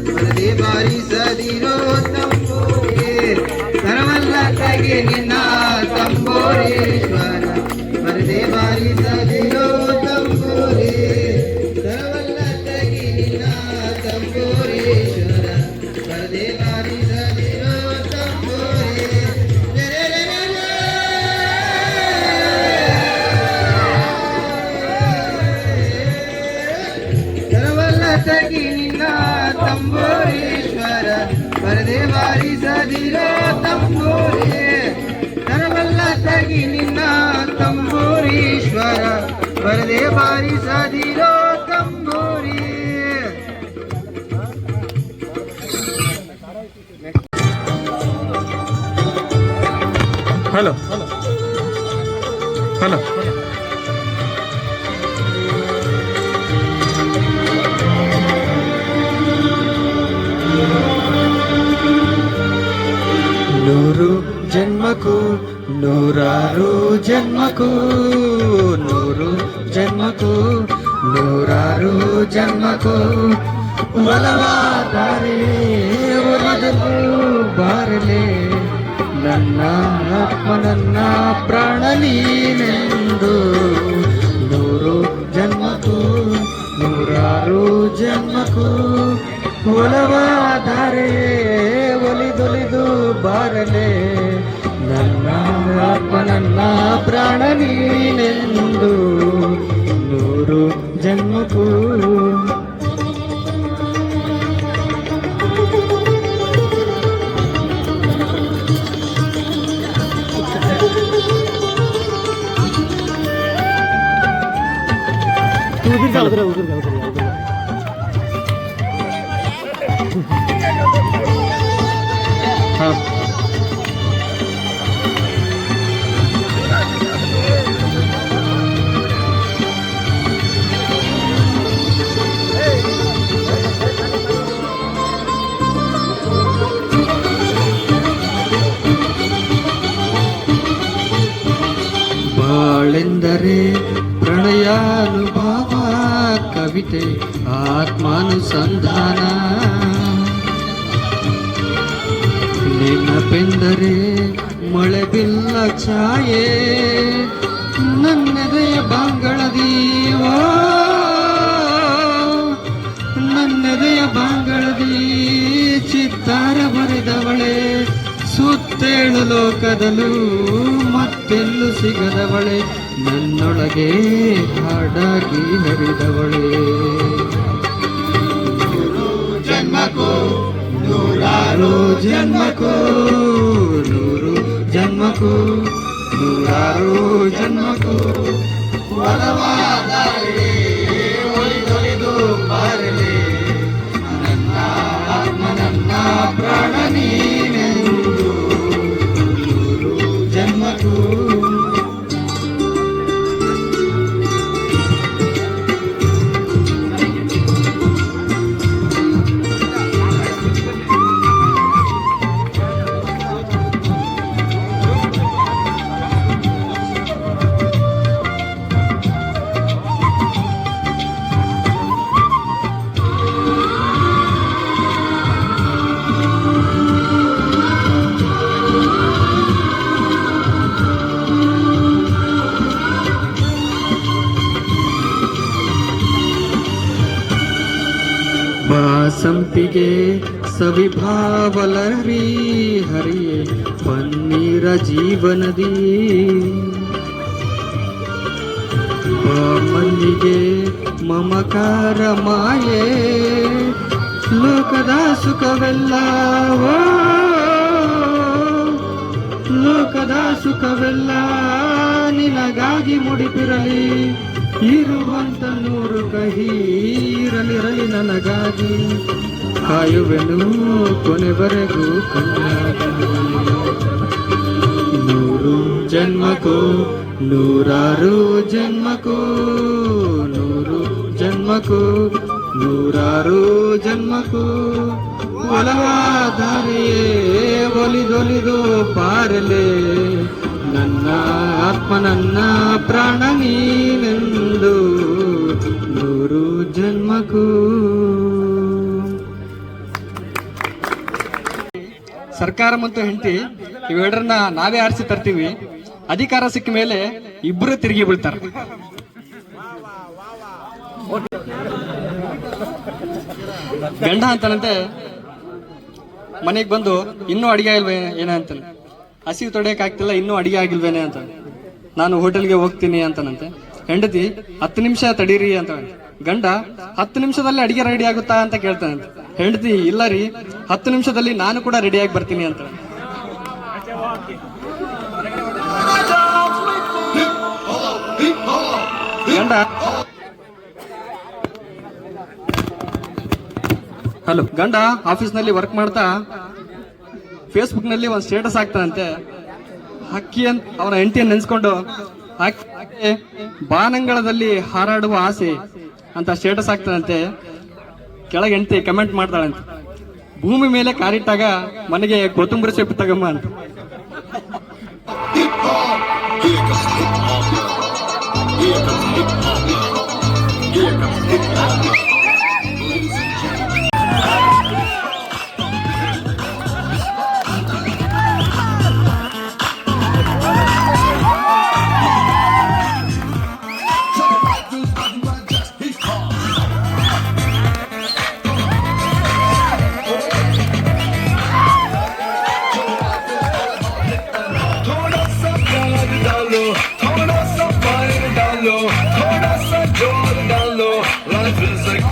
ಪರದೆ ಬಾರಿಸದಿರೋ ತಂಬೂರಿ ತರವಲ್ಲ ತಗಿ ನಿನ್ನ ತಂಬೂರೀಶ್ವರ ಪರದೆ ಬಾರಿಸದಿರೋ ತಂಬೂರಿ ತರವಲ್ಲ ತಗಿ ನಿನ್ನ ತಂಬೂರೀಶ್ವರ ಪರದೆ ಬಾರಿಸದಿರೋ ತಂಬೂರಿ ತಗಿ ನಿನ್ನ ತಂಬೂರೀಶ್ವರ ಪರದೆ ಬಾರಿಸದಿರೋ ತಂಬೂರಿ ತರವಲ್ಲ ತಗಿ ನಿನ್ನ ತಂಬೂರೀಶ್ವರ ಪರದೆ ಬಾರಿಸದಿರೋ ತಂಬೂರಿ ಹಲೋ ಹಲೋ ನೂರು ಜನ್ಮಕ್ಕೂ ನೂರಾರು ಜನ್ಮಕ್ಕೂ ನೂರು ಜನ್ಮಕ್ಕೂ ನೂರಾರು ಜನ್ಮಕ್ಕೂ ಒಲವಾದರೆ ಒಲಿದಲು ಬಾರಲೆ ನನ್ನ ಆತ್ಮ ನನ್ನ ಪ್ರಾಣ ನೀನೆಂದು ನೂರು ಜನ್ಮಕ್ಕೂ ನೂರಾರು ಜನ್ಮಕ್ಕೂ ಒಲವಾದರೆ ಒಲಿದೊಲಿದು ಬಾರಲೆ ನನ್ನ ಆತ್ಮ ನನ್ನ ಪ್ರಾಣ ನೀನೆಂದು ನೂರು ಜನ್ಮಕ್ಕೂ ಬಾಳೆಂದರೆ ಪ್ರಣಯಾನುಭವ ಕವಿತೆ ಆತ್ಮಾನುಸಂಧಾನ ನೆನಪೆಂದರೆ ಮಳೆ ಬಿಲ್ಲ ಛಾಯೆ ನನ್ನೆದೆಯ ಬಾಂಗಳದಿ ಓ ನನ್ನೆದೆಯ ಬಾಂಗಳದಿ ಚಿತ್ತಾರ ಬರೆದವಳೆ ಸುತ್ತೇಳು ಲೋಕದಲ್ಲೂ ಮತ್ತೆಲ್ಲೂ ಸಿಗದವಳೆ ನನ್ನೊಳಗೆ ಹಾಡಾಗಿ ಹರಿದವಳೆ ಜನ್ಮಕ್ಕೂ ನೂರಾರು ಜನ್ಮಕ್ಕೂ ನೂರು ಜನ್ಮಕ್ಕೂ ನೂರಾರು ಜನ್ಮಕ್ಕೂ ಒಲವಾದರೆ ಒಲಿದೊಲಿದು ಬಾರಲಿ ನನ್ನ ಆತ್ಮ ನನ್ನ ಪ್ರಾಣ ನೀನೆಂದು ನೂರು ಜನ್ಮಕ್ಕೂ ಸಂಪಿಗೆ ಸವಿಭಾವಲರಿ ಹರಿಯೇ ಪನ್ನೀರ ಜೀವನದಿ ಮಲ್ಲಿಗೆ ಮಮಕಾರ ಮಾಯೆ ಲೋಕದ ಸುಖವೆಲ್ಲ ಲೋಕದ ಸುಖವೆಲ್ಲ ನಿನಗಾಗಿ ಮುಡಿಪಿರಲಿ ಇರುವಂತ ನೂರು ಕಹಿ ಇರಲಿರಲಿ ನನಗಾಗಿ ಕಾಯುವೆನು ಕೊನೆವರೆಗೂ ಕಣ್ಣಾಗಿ ನೂರು ಜನ್ಮಕ್ಕೂ ನೂರಾರು ಜನ್ಮಕ್ಕೂ ನೂರು ಜನ್ಮಕ್ಕೂ ನೂರಾರು ಜನ್ಮಕ್ಕೂ ಒಲವಾದಾರಿಯೇ ಒಲಿದೊಲಿದು ಪಾರಲೆ ನನ್ನ ಆತ್ಮ ನನ್ನ ಪ್ರಾಣ ನೀನೆಂದು ನೂರು ಜನ್ಮಕ್ಕೂ. ಸರ್ಕಾರ ಮತ್ತು ಹೆಂಡತಿ ಇವೆರಡರನ್ನ ನಾವೇ ಆರಿಸಿ ತರ್ತೀವಿ. ಅಧಿಕಾರ ಸಿಕ್ಕ ಮೇಲೆ ಇಬ್ಬರು ತಿರುಗಿ ಬೀಳ್ತಾರೆ. ಗಂಡ ಅಂತಾನಂತೆ ಮನೆಗೆ ಬಂದು ಇನ್ನೂ ಅಡಿಗೆ ಇಲ್ವೇ ಏನಂತಾನೆ, ಹಸಿವು ತೊಡೆಯಕ್ ಆಗ್ತಿಲ್ಲ, ಇನ್ನೂ ಅಡಿಗೆ ಆಗಿಲ್ವೇನೆ ಅಂತ. ನಾನು ಹೋಟೆಲ್ಗೆ ಹೋಗ್ತೀನಿ ಅಂತಾನಂತೆ. ಹೆಂಡತಿ 10 ನಿಮಿಷ ತಡೀರಿ ಅಂತ. ಗಂಡ 10 ನಿಮಿಷದಲ್ಲಿ ಅಡಿಗೆ ರೆಡಿ ಆಗುತ್ತಾ ಅಂತ ಕೇಳ್ತಾನಂತೆ. ಹೆಂಡತಿ ಇಲ್ಲ ರೀ, 10 ನಿಮಿಷದಲ್ಲಿ ನಾನು ಕೂಡ ರೆಡಿಯಾಗಿ ಬರ್ತೀನಿ ಅಂತ. ಗಂಡ ಹಲೋ ಗಂಡ ಆಫೀಸ್ನಲ್ಲಿ ವರ್ಕ್ ಮಾಡ್ತಾ ಫೇಸ್ಬುಕ್ ನಲ್ಲಿ ಒಂದು ಸ್ಟೇಟಸ್ ಹಾಕ್ತಾನಂತೆ. ಹಕ್ಕಿ ಅಂತ ಅವನ ಹೆಂಡತಿಯನ್ನು ನೆನ್ಸ್ಕೊಂಡು ಹಾಕಿ ಬಾನಂಗಳದಲ್ಲಿ ಹಾರಾಡುವ ಆಸೆ ಅಂತ ಸ್ಟೇಟಸ್ ಹಾಕ್ತಾನಂತೆ. ಕೆಳಗೆ ಹೆಂಡತಿ ಕಮೆಂಟ್ ಮಾಡ್ತಾಳಂತೆ, ಭೂಮಿ ಮೇಲೆ ಕಾರಿಟ್ಟಾಗ ಮನೆಗೆ ಕೊತ್ತಂಬರಿ ಸೊಪ್ಪು ತಗಮ್ಮ ಅಂತ. Life is a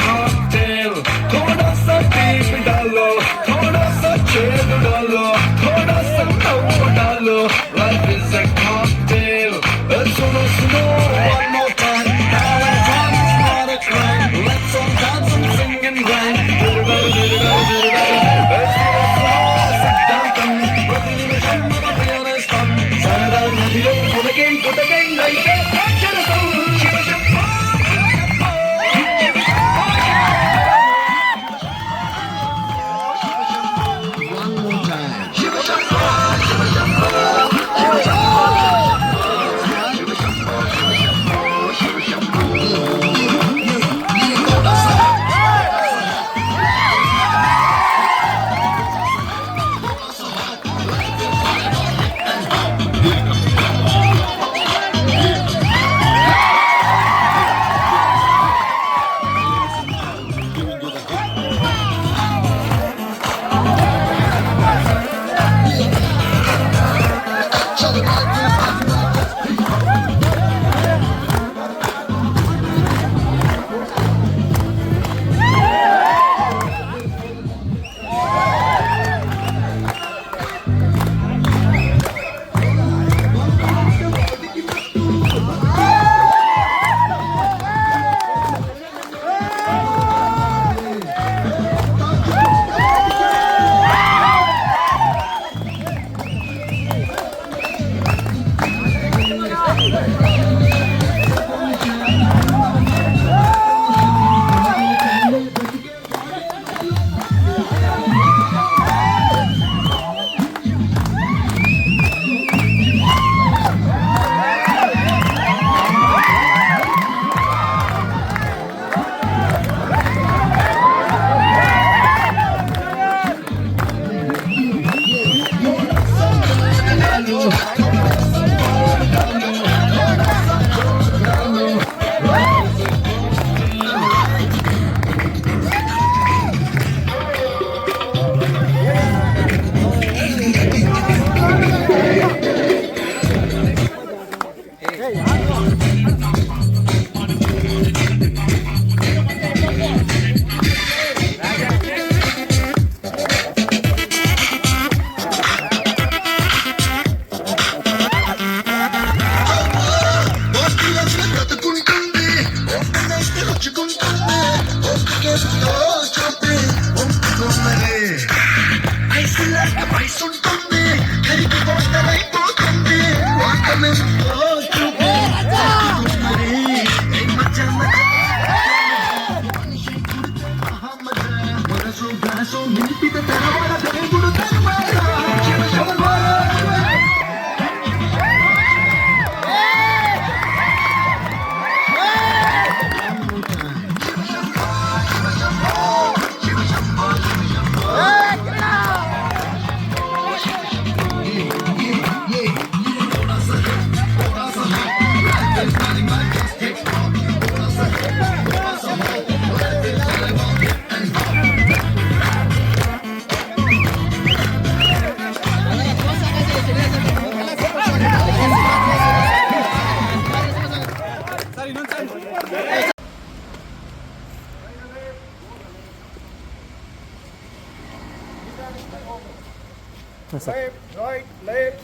Left, right, left,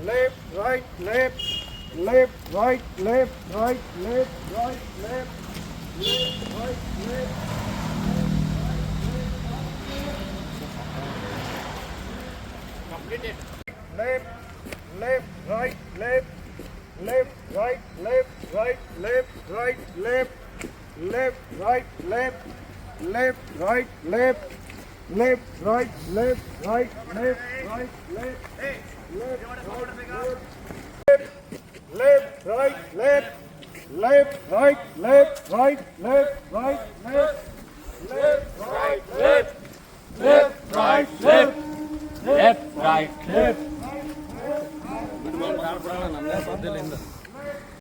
left, right, left, left, right, left, right, left, right, left, left, right, left. Completed. Left, left, right, left, left, right, left, right, left, right, left, left, right, left, left, right, left. Left, right, left, right, left, right, left, left, right, left, left, right, left, right, left, right, left, left, right, left, left, right, left, left, right, left.